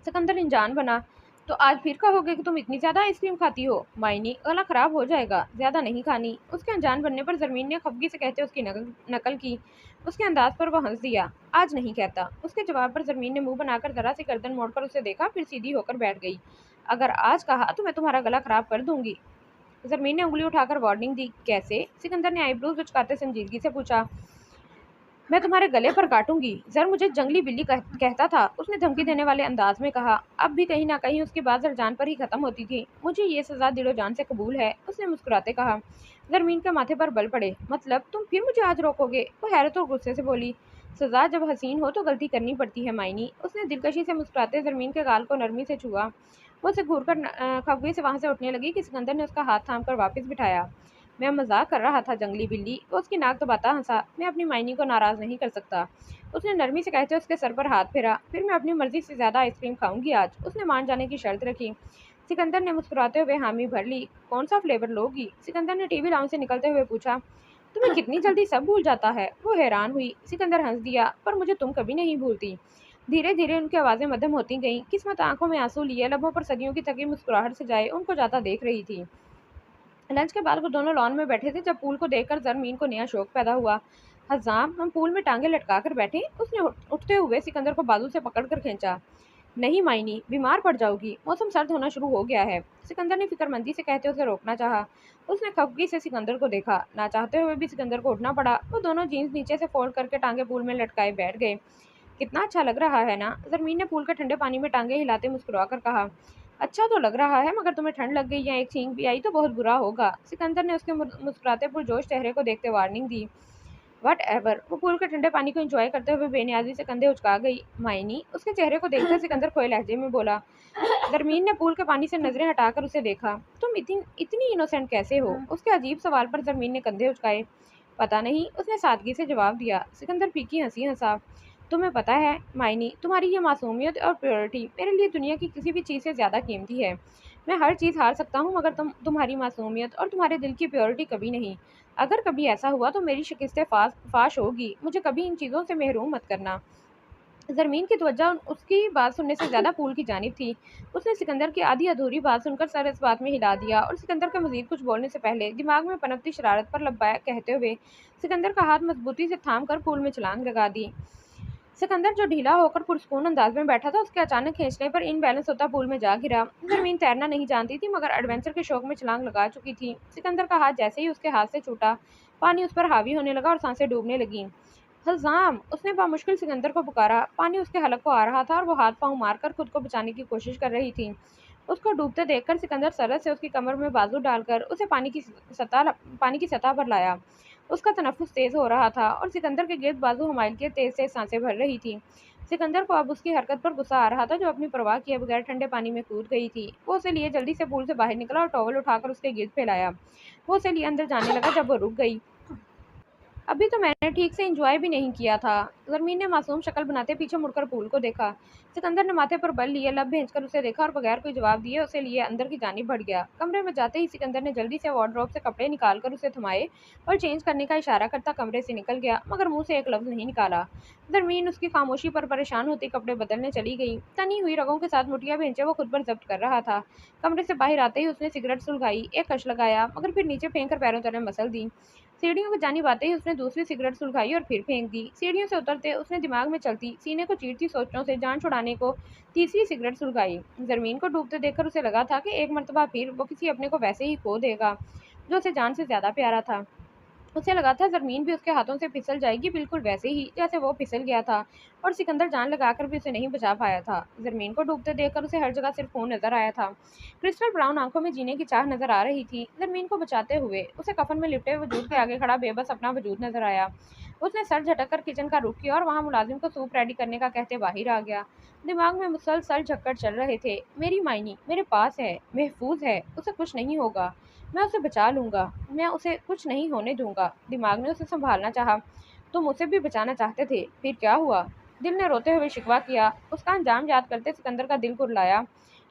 सिकंदर अनजान बना। तो आज फिर कहोगे कि तुम इतनी ज्यादा आइसक्रीम खाती हो? मायनी, गला खराब हो जाएगा, ज्यादा नहीं खानी। उसके अनजान बनने पर जरमीन ने खफगी से कहते उसकी नकल की। उसके अंदाज पर वह हंस दिया। आज नहीं कहता। उसके जवाब पर जरमीन ने मुंह बनाकर जरा सी गर्दन मोड़कर उसे देखा, फिर सीधी होकर बैठ गई। अगर आज कहा तो मैं तुम्हारा गला खराब कर दूंगी। जरमीन ने उंगली उठाकर वार्निंग दी। कैसे? सिकंदर ने आईब्रोज उचकाते संजीदगी से पूछा। मैं तुम्हारे गले पर काटूंगी। जर मुझे जंगली बिल्ली कहता था, उसने धमकी देने वाले अंदाज में कहा। अब भी कहीं ना कहीं उसकी बात जरजान पर ही खत्म होती थी। मुझे ये सजा दिलो जान से कबूल है, उसने मुस्कुराते कहा। जरमीन के माथे पर बल पड़े। मतलब तुम फिर मुझे आज रोकोगे? वो हैरत और गुस्से से बोली। सजा जब हसीन हो तो गलती करनी पड़ती है मायनी। उसने दिलकशी से मुस्कुराते ज़रमीन के गाल को नरमी से छुआ। वो उसे घूरकर खफगी से वहां से उठने लगी कि सिकंदर ने उसका हाथ थामकर वापस बिठाया। मैं मजाक कर रहा था जंगली बिल्ली। वो उसकी नाक दबाता हंसा। मैं अपनी मायनी को नाराज नहीं कर सकता। उसने नरमी से कहते उसके सर पर हाथ फेरा। फिर मैं अपनी मर्जी से ज्यादा आइसक्रीम खाऊंगी आज। उसने मान जाने की शर्त रखी। सिकंदर ने मुस्कुराते हुए हामी भर ली। कौन सा फ्लेवर लोगी? सिकंदर ने टीवी लाउंज से निकलते हुए पूछा। तुम्हें कितनी जल्दी सब भूल जाता है? वो हैरान हुई। सिकंदर हंस दिया। पर मुझे तुम कभी नहीं भूलती। धीरे धीरे उनकी आवाजें मध्यम होती गईं। किस्मत आंखों में आंसू लिए लबों पर सदियों की थकी मुस्कुराहट से जाए उनको जाता देख रही थी। लंच के बाद वो दोनों लॉन में बैठे थे जब पूल को देखकर जरमीन को नया शौक पैदा हुआ। हजाम, हम पूल में टांगे लटका कर बैठे? उसने उठते हुए सिकंदर को बाजू से पकड़कर खींचा। नहीं मायनी, बीमार पड़ जाओगी। मौसम सर्द होना शुरू हो गया है। सिकंदर ने फिक्रमंदी से कहते उसे रोकना चाहा। उसने खफगी से सिकंदर को देखा। ना चाहते हुए भी सिकंदर को उठना पड़ा। वो दोनों जीन्स नीचे से फोल्ड करके टांगे पूल में लटकाए बैठ गए। कितना अच्छा लग रहा है ना? जरमीन ने पूल के ठंडे पानी में टांगे हिलाते मुस्कुरा कर कहा। अच्छा तो लग रहा है, मगर तुम्हें ठंड लग गई या एक छींक भी आई तो बहुत बुरा होगा। सिकंदर ने उसके मुस्कुराते पुरजोश चेहरे को देखते वार्निंग दी। What ever. वो पूल के ठंडे पानी को एंजॉय करते हुए बेनियाजी से कंधे उचका गई। मायनी, उसके चेहरे को देखकर सिकंदर खोए लहजे में बोला। दरमीन ने पूल के पानी से नजरें हटाकर उसे देखा। तुम इतनी इतनी इनोसेंट कैसे हो? उसके अजीब सवाल पर जरमीन ने कंधे उचकाए। पता नहीं, उसने सादगी से जवाब दिया। सिकंदर फीकी हंसी हंसा। तुम्हें पता है मायनी, तुम्हारी ये मासूमियत और प्योरिटी मेरे लिए दुनिया की किसी भी चीज़ से ज़्यादा कीमती है। मैं हर चीज़ हार सकता हूँ, मगर तुम्हारी मासूमियत और तुम्हारे दिल की प्योरिटी कभी नहीं। अगर कभी ऐसा हुआ तो मेरी शिकस्तें फाश होगी। मुझे कभी इन चीज़ों से महरूम मत करना। ज़रमीन की तवज्जो उसकी बात सुनने से ज़्यादा पूल की जानिब थी। उसने सिकंदर की आधी अधूरी बात सुनकर सर इस बात में हिला दिया और सिकंदर के मजीद कुछ बोलने से पहले दिमाग में पनपती शरारत पर लब्बाया कहते हुए सिकंदर का हाथ मजबूती से थाम कर पूल में छलांग लगा दी। सिकंदर जो ढीला होकर पुरस्कून अंदाज में बैठा था, उसके अचानक खींचने पर इनबैलेंस होता पूल में जा गिरा। जरमीन तैरना नहीं जानती थी, मगर एडवेंचर के शौक में छलांग लगा चुकी थी। सिकंदर का हाथ जैसे ही उसके हाथ से छूटा, पानी उस पर हावी होने लगा और सांसें डूबने लगीं। हज़ाम! उसने बामुश्किल सिकंदर को पुकारा। पानी उसके हलक को आ रहा था और वो हाथ पांव मारकर खुद को बचाने की कोशिश कर रही थी। उसको डूबते देखकर सिकंदर सरहद से उसकी कमर में बाजू डालकर उसे पानी की सतह पर लाया। उसका तनफ्फुस तेज हो रहा था और सिकंदर के गिर्द बाजू हमाइल के तेज से सांसें भर रही थी। सिकंदर को अब उसकी हरकत पर गुस्सा आ रहा था, जो अपनी परवाह किए बगैर ठंडे पानी में कूद गई थी। वो उसे लिए जल्दी से पूल से बाहर निकला और टॉवल उठाकर उसके गिर्द फैलाया। वो उसे लिए अंदर जाने लगा जब वो रुक गई। अभी तो मैंने ठीक से एंजॉय भी नहीं किया था। ज़रमीन ने मासूम शक्ल बनाते पीछे मुड़कर पूल को देखा। सिकंदर ने माथे पर बल लिए लब भेजकर उसे देखा और बगैर कोई जवाब दिए उसे लिए अंदर की जानिब बढ़ गया। कमरे में जाते ही सिकंदर ने जल्दी से वार्डरोब से कपड़े निकालकर उसे थमाए और चेंज करने का इशारा करता कमरे से निकल गया, मगर मुंह से एक लफ्ज नहीं निकाला। ज़रमीन उसकी खामोशी पर परेशान होती कपड़े बदलने चली गई। तनी हुई रगों के साथ मुठिया भेजे वो खुद पर जब्त कर रहा था। कमरे से बाहर आते ही उसने सिगरेट सुलगाई, एक कश लगाया, मगर फिर नीचे फेंक कर पैरों तले मसल दी। सीढ़ियों की जानिब आते ही उसने दूसरी सिगरेट सुलगाई और फिर फेंक दी। सीढ़ियों से उतरते उसने दिमाग में चलती, सीने को चीरती सोचों से जान छुड़ाने को तीसरी सिगरेट सुलगाई। जमीन को डूबते देखकर उसे लगा था कि एक मर्तबा फिर वो किसी अपने को वैसे ही खो देगा जो उसे जान से ज्यादा प्यारा था। उसे लगा था ज़मीन भी उसके हाथों से फिसल जाएगी, बिल्कुल वैसे ही जैसे वो फिसल गया था और सिकंदर जान लगाकर भी उसे नहीं बचा पाया था। ज़मीन को डूबते देखकर उसे हर जगह सिर्फ खून नजर आया था। क्रिस्टल ब्राउन आंखों में जीने की चाह नजर आ रही थी। ज़मीन को बचाते हुए उसे कफन में लिपटे वजूद के आगे खड़ा बेबस अपना वजूद नजर आया। उसने सर झटक कर किचन का रुख किया और वहां मुलाजिम को सूप रेडी करने का कहते बाहर आ गया। दिमाग में मुसलसल झक्कड़ चल रहे थे। मेरी मायनी मेरे पास है, महफूज है, उसे कुछ नहीं होगा, मैं उसे बचा लूंगा, मैं उसे कुछ नहीं होने दूंगा। दिमाग ने उसे संभालना चाहा। तुम उसे भी बचाना चाहते थे, फिर क्या हुआ? दिल ने रोते हुए शिकवा किया। उसका अंजाम याद करते सिकंदर का दिल कुरलाया।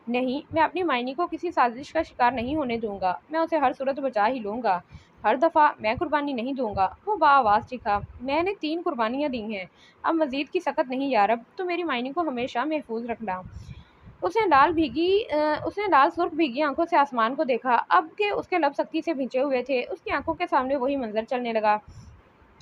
नहीं, मैं अपनी मायनी को किसी साजिश का शिकार नहीं होने दूंगा, मैं उसे हर सूरत बचा ही लूंगा। हर दफा मैं कुर्बानी नहीं दूंगा। वो बाआवाज चीखा। मैंने 3 कुर्बानियां दी हैं, अब मजीद की सख्त नहीं यारब, तो मेरी मायनी को हमेशा महफूज रखना। उसने लाल सुर्ख भीगी आंखों से आसमान को देखा। अब के उसके लब सख्ती से भिंचे हुए थे। उसकी आंखों के सामने वही मंजर चलने लगा।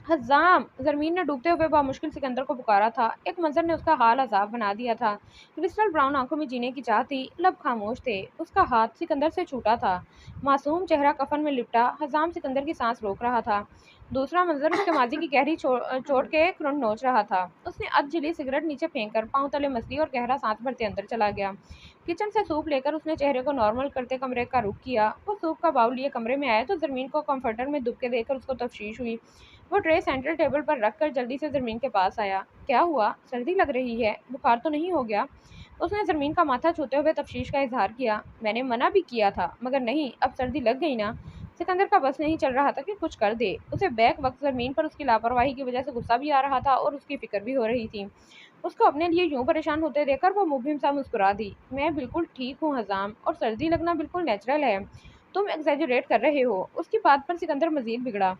हज़ाम! ज़मीन ने डूबते हुए बामुश्किल सिकंदर को पुकारा था। एक मंजर ने उसका हाल अज़ाब बना दिया था। क्रिस्टल ब्राउन आंखों में जीने की चाह थी, लब खामोश थे। उसका हाथ सिकंदर से छूटा था। मासूम चेहरा कफन में लिपटा। हज़ाम सिकंदर की सांस रोक रहा था। दूसरा मंजर उसके माजी की गहरी चोट के क्रुंड नोच रहा था। उसने अध जली सिगरेट नीचे फेंक कर पाँव तले मसली और गहरा सांस भरते अंदर चला गया। किचन से सूप लेकर उसने चेहरे को नॉर्मल करते कमरे का रुख किया। वो सूप का बाउल लिए कमरे में आया तो ज़मीन को कंफर्टर में दुबके देकर उसको तफ्शीश हुई। वो ट्रे सेंट्रल टेबल पर रखकर जल्दी से ज़रमीन के पास आया। क्या हुआ? सर्दी लग रही है, बुखार तो नहीं हो गया? उसने ज़रमीन का माथा छूते हुए तफ्शीश का इजहार किया। मैंने मना भी किया था, मगर नहीं, अब सर्दी लग गई ना। सिकंदर का बस नहीं चल रहा था कि कुछ कर दे। उसे बैक वक्त ज़रमीन पर उसकी लापरवाही की वजह से गुस्सा भी आ रहा था और उसकी फिक्र भी हो रही थी। उसको अपने लिए यूं परेशान होते देखकर वो मुबहिम सा मुस्कुरा दी। मैं बिल्कुल ठीक हूँ हजाम, और सर्दी लगना बिल्कुल नेचुरल है। तुम एग्जैजरेट कर रहे हो। उसकी बात पर सिकंदर मजीद बिगड़ा।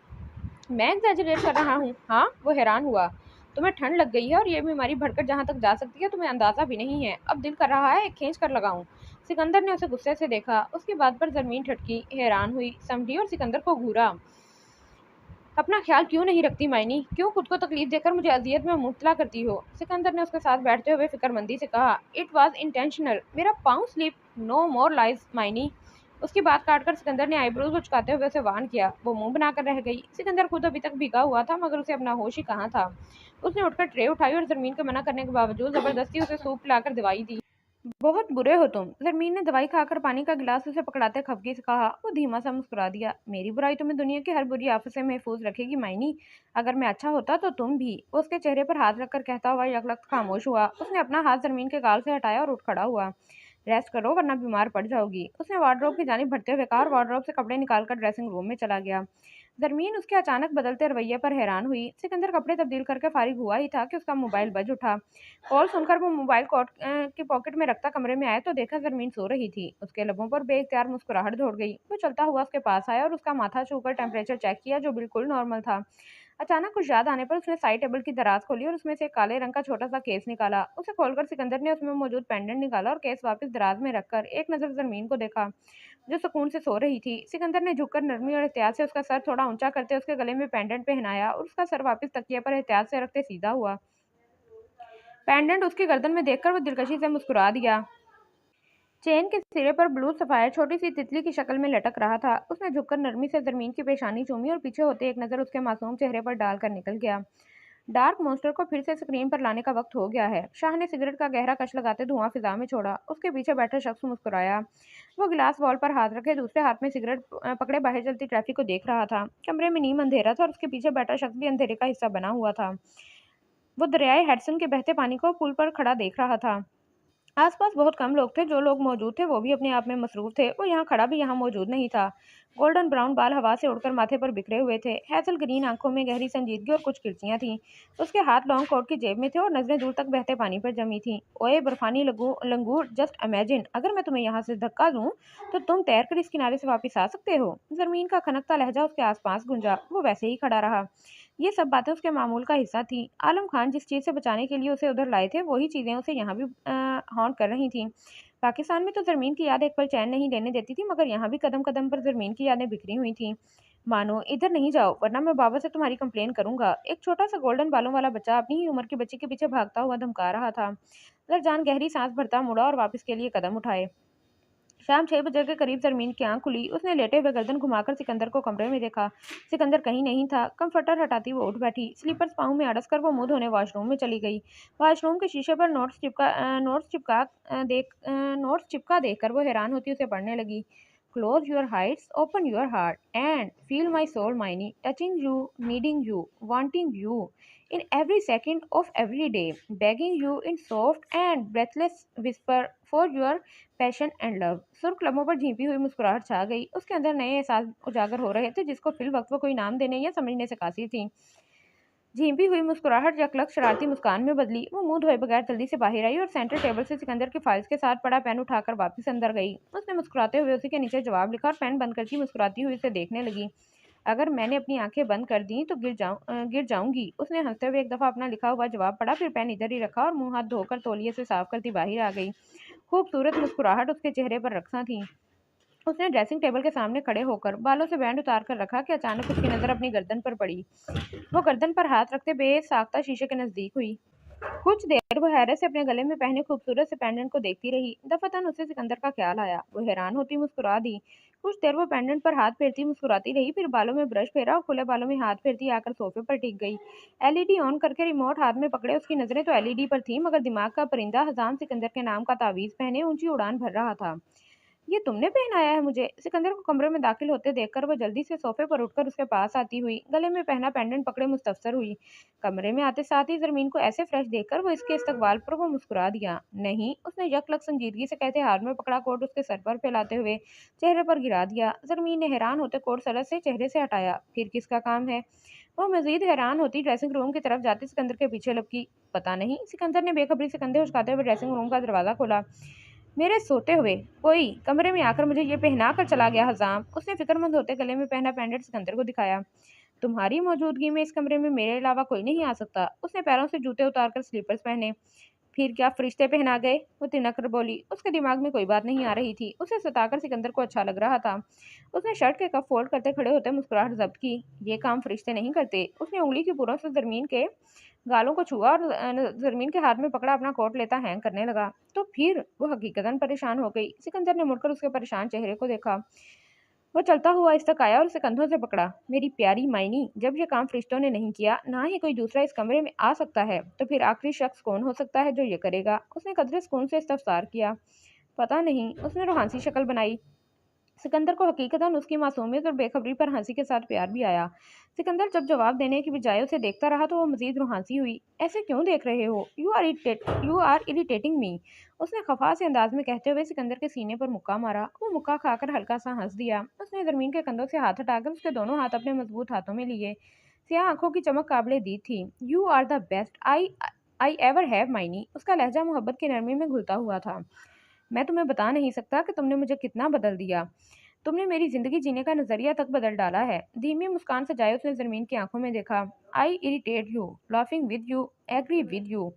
मैं एग्जैजरेट कर रहा हूँ? हाँ, वो हैरान हुआ। तुम्हें ठंड लग गई है और ये बीमारी बढ़कर जहाँ तक जा सकती है तुम्हें अंदाजा भी नहीं है। अब दिल कर रहा है खींच कर लगाऊं। सिकंदर ने उसे गुस्से से देखा। उसकी बात पर जमीन ठटकी, हैरान हुई, समझी और सिकंदर को घूरा। अपना ख्याल क्यों नहीं रखती मायनी? क्यों खुद को तकलीफ देकर मुझे अजियत में मुब्तला करती हो? सिकंदर ने उसके साथ बैठते हुए फिक्रमंदी से कहा। It was intentional. मेरा पाँव स्लिप। नो मोर लाइज मायनी। उसकी बात काटकर सिकंदर ने आईब्रोज उचकाते हुए उसे वार्न किया। वो मुंह बनाकर रह गई। सिकंदर खुद अभी तक भीगा हुआ था, मगर उसे अपना होश ही कहाँ था। उसने उठकर ट्रे उठाई और जमीन के मना करने के बावजूद जबरदस्ती उसे सूप पिलाकर दवाई दी। बहुत बुरे हो तुम। जरमीन ने दवाई खाकर पानी का गिलास उसे पकड़ाते खफगी से कहा। वो धीमा सा मुस्कुरा दिया। मेरी बुराई तुम्हें दुनिया की हर बुरी आफत से महफूज रखेगी मायनी। अगर मैं अच्छा होता तो तुम भी। वो उसके चेहरे पर हाथ रखकर कहता हुआ यकलख्त खामोश हुआ। उसने अपना हाथ जरमीन के गाल से हटाया और उठ खड़ा हुआ। रेस्ट करो वरना बीमार पड़ जाओगी, उसने वार्डरोब की जानिब बढ़ते हुए कहा और वार्डरोब से कपड़े निकालकर ड्रेसिंग रूम में चला गया। जरमीन उसके अचानक बदलते रवैये पर हैरान हुई। सिकंदर कपड़े तब्दील करके फारिग हुआ ही था कि उसका मोबाइल बज उठा। कॉल सुनकर वो मोबाइल कोट की पॉकेट में रखता कमरे में आया तो देखा जरमीन सो रही थी। उसके लबों पर बेइख्तियार मुस्कुराहट दौड़ गई। वो चलता हुआ उसके पास आया और उसका माथा छूकर टेम्परेचर चेक किया, जो बिल्कुल नॉर्मल था। अचानक कुछ याद आने पर उसने साइड टेबल की दराज खोली और उसमें से एक काले रंग का छोटा सा केस निकाला। उसे खोलकर सिकंदर ने उसमें मौजूद पेंडेंट निकाला और केस वापस दराज में रखकर एक नजर जमीन को देखा, जो सुकून से सो रही थी। सिकंदर ने झुककर नरमी और एहतियात से उसका सर थोड़ा ऊंचा करते उसके गले में पेंडेंट पहनाया और उसका सर वापस तकिया पर एहतियात से रखते सीधा हुआ। पेंडेंट उसकी गर्दन में देखकर वो दिलकशी से मुस्कुरा दिया। चेन के सिरे पर ब्लू सफायर छोटी सी तितली की शक्ल में लटक रहा था। उसने झुककर नरमी से जमीन की पेशानी चूमी और पीछे होते एक नजर उसके मासूम चेहरे पर डालकर निकल गया। डार्क मॉन्स्टर को फिर से स्क्रीन पर लाने का वक्त हो गया है। शाह ने सिगरेट का गहरा कश लगाते धुआं फिजा में छोड़ा। उसके पीछे बैठा शख्स मुस्कुराया। वो गिलास वॉल पर हाथ रखे दूसरे हाथ में सिगरेट पकड़े बाहर चलती ट्रैफिक को देख रहा था। कमरे में नीम अंधेरा था और उसके पीछे बैठा शख्स भी अंधेरे का हिस्सा बना हुआ था। वो दरियाए हेडसन के बहते पानी को पुल पर खड़ा देख रहा था। आसपास बहुत कम लोग थे। जो लोग मौजूद थे वो भी अपने आप में मसरूफ थे। वो यहाँ खड़ा भी यहाँ मौजूद नहीं था। गोल्डन ब्राउन बाल हवा से उड़कर माथे पर बिखरे हुए थे। हैजल ग्रीन आंखों में गहरी संजीदगी और कुछ किरचियां थीं। उसके हाथ लॉन्ग कोट की जेब में थे और नजरें दूर तक बहते पानी पर जमी थीं। ओए बर्फानी लंगूर, जस्ट इमेजिन, अगर मैं तुम्हें यहाँ से धक्का दूं तो तुम तैरकर इस किनारे से वापस आ सकते हो। जमीन का खनकता लहजा उसके आसपास गूंजा। वो वैसे ही खड़ा रहा। ये सब बातें उसके मामूल का हिस्सा थी। आलम खान जिस चीज़ से बचाने के लिए उसे उधर लाए थे वही चीज़ें उसे यहाँ भी हॉन्ट कर रही थीं। पाकिस्तान में तो ज़रमीन की याद एक पल चैन नहीं लेने देती थी, मगर यहाँ भी कदम कदम पर ज़रमीन की यादें बिखरी हुई थीं। मानो इधर नहीं जाओ वरना मैं बाबा से तुम्हारी कंप्लेन करूंगा। एक छोटा सा गोल्डन बालों वाला बच्चा अपनी ही उम्र की बच्ची के पीछे भागता हुआ धमका रहा था। लरजान गहरी सांस भरता मुड़ा और वापस के लिए कदम उठाए। शाम 6 बजे के करीब जरमीन की आंख खुली। उसने लेटे हुए गर्दन घुमाकर सिकंदर को कमरे में देखा। सिकंदर कहीं नहीं था। कंफर्टर हटाती वो उठ बैठी। स्लीपर्स पाँव में अड़स कर वो मुंह धोने वॉशरूम में चली गई। वॉशरूम के शीशे पर नोट्स चिपका देखकर वो हैरान होती उसे पढ़ने लगी। Close your eyes, open your heart and feel my soul Maini, touching you, needing you, wanting you in every second of every day, begging you in soft and breathless whisper for your passion and love. सुर्ख लबों पर झींपी हुई मुस्कुराहट छा गई। उसके अंदर नए एहसास उजागर हो रहे थे जिसको फिल वक्त वो कोई नाम देने या समझने से कासिर थी। झींपी हुई मुस्कुराहट यकलक शरारती मुस्कान में बदली। वो मुंह धोए बगैर जल्दी से बाहर आई और सेंटर टेबल से सिकंदर की फाइल्स के साथ पड़ा पेन उठाकर वापस अंदर गई। उसने मुस्कुराते हुए उसी के नीचे जवाब लिखा और पेन बंद करके मुस्कुराती हुई उसे देखने लगी। अगर मैंने अपनी आंखें बंद कर दी तो गिर जाऊंगी। उसने हंसते हुए एक दफा अपना लिखा हुआ जवाब पढ़ा, फिर पेन इधर ही रखा और मुंह हाथ धोकर तौलिए से साफ करती बाहर आ गई। खूबसूरत मुस्कुराहट उसके चेहरे पर रक्सा थी। उसने ड्रेसिंग टेबल के सामने खड़े होकर बालों से बैंड उतार कर रखा कि अचानक उसकी नजर अपनी गर्दन पर पड़ी। वो गर्दन पर हाथ रखते बेसाख्ता शीशे के नजदीक हुई। कुछ देर वो हैरत से अपने गले में पहने खूबसूरत से पेंडेंट को देखती रही। दफातन उसे सिकंदर का ख्याल आया। वो हैरान होती मुस्कुरा दी। कुछ देर वो पेंडेंट पर हाथ फेरती मुस्कुराती रही, फिर बालों में ब्रश फेरा और खुले बालों में हाथ फेरती आकर सोफे पर टिक गई। एलईडी ऑन करके रिमोट हाथ में पकड़े उसकी नजरें तो एलईडी पर थी, मगर दिमाग का परिंदा हजाम सिकंदर के नाम का तावीज पहने ऊंची उड़ान भर रहा था। ये तुमने पहनाया है मुझे? सिकंदर को कमरे में दाखिल होते देखकर वो जल्दी से सोफे पर उठकर उसके पास आती हुई गले में पहना पेंडेंट पकड़े मुस्तफसर हुई। कमरे में आते साथ ही जरमीन को ऐसे फ्रेश देखकर वो इसके इस्तकबाल पर वो मुस्कुरा दिया। नहीं, उसने यकलक संजीदगी से कहते हाथ में पकड़ा कोट उसके सर पर फैलाते हुए चेहरे पर गिरा दिया। जरमीन ने हैरान होते कोट सरस से चेहरे से हटाया। फिर किसका काम है? वो मजीद हैरान होती ड्रेसिंग रूम की तरफ जाती सिकंदर के पीछे लपकी। पता नहीं। सिकंदर ने बेखबरी से कंधे उचकाते हुए ड्रेसिंग रूम का दरवाजा खोला। मेरे सोते हुए कोई कमरे में आकर मुझे ये पहना कर चला गया हजाम। उसने फिक्रमंद होते गले में पहना पेंडेंट सिकंदर को दिखाया। तुम्हारी मौजूदगी में इस कमरे में मेरे अलावा कोई नहीं आ सकता। उसने पैरों से जूते उतारकर स्लीपर्स पहने। फिर क्या फरिश्ते पहना गए? वो तिनक कर बोली। उसके दिमाग में कोई बात नहीं आ रही थी। उसे सताकर सिकंदर को अच्छा लग रहा था। उसने शर्ट के कफ फोल्ड करते खड़े होते मुस्कुराहट जब्त की। ये काम फरिश्ते नहीं करते। उसने उंगली की पुरों से जमीन के गालों को छुआ और जरमीन के हाथ में पकड़ा अपना कोट लेता हैंग करने लगा। तो फिर वो हकीकतन परेशान हो गई। सिकंदर ने मुड़कर उसके परेशान चेहरे को देखा। वो चलता हुआ इस तक आया और उसे कंधों से पकड़ा। मेरी प्यारी मायनी, जब ये काम फरिश्तों ने नहीं किया, ना ही कोई दूसरा इस कमरे में आ सकता है, तो फिर आखिरी शख्स कौन हो सकता है जो ये करेगा? उसने कदरे सुकून से इस्तफसार किया। पता नहीं। उसने रूहानी शक्ल बनाई। सिकंदर को हकीकतन उसकी मासूमियत और बेखबरी पर हंसी के साथ प्यार भी आया। सिकंदर जब जवाब देने की बजाय उसे देखता रहा तो वो मजीद रुहासी हुई। ऐसे क्यों देख रहे हो? यू आर इरिटेटिंग मी। उसने खफा से अंदाज में कहते हुए सिकंदर के सीने पर मुक्का मारा। वो मुक्का खाकर हल्का सा हंस दिया। उसने जमीन के कंधों से हाथ हटाकर उसके दोनों हाथ अपने मजबूत हाथों में लिए। सियाह आंखों की चमक काबिले दी थी। You are the best I ever have Maini. उसका लहजा मोहब्बत की नरमी में घुलता हुआ था। मैं तुम्हें बता नहीं सकता कि तुमने मुझे कितना बदल दिया। तुमने मेरी जिंदगी जीने का नजरिया तक बदल डाला है। धीमी मुस्कान से जाए उसने जमीन की आंखों में देखा। I irritate you, laughing with you, agree with you,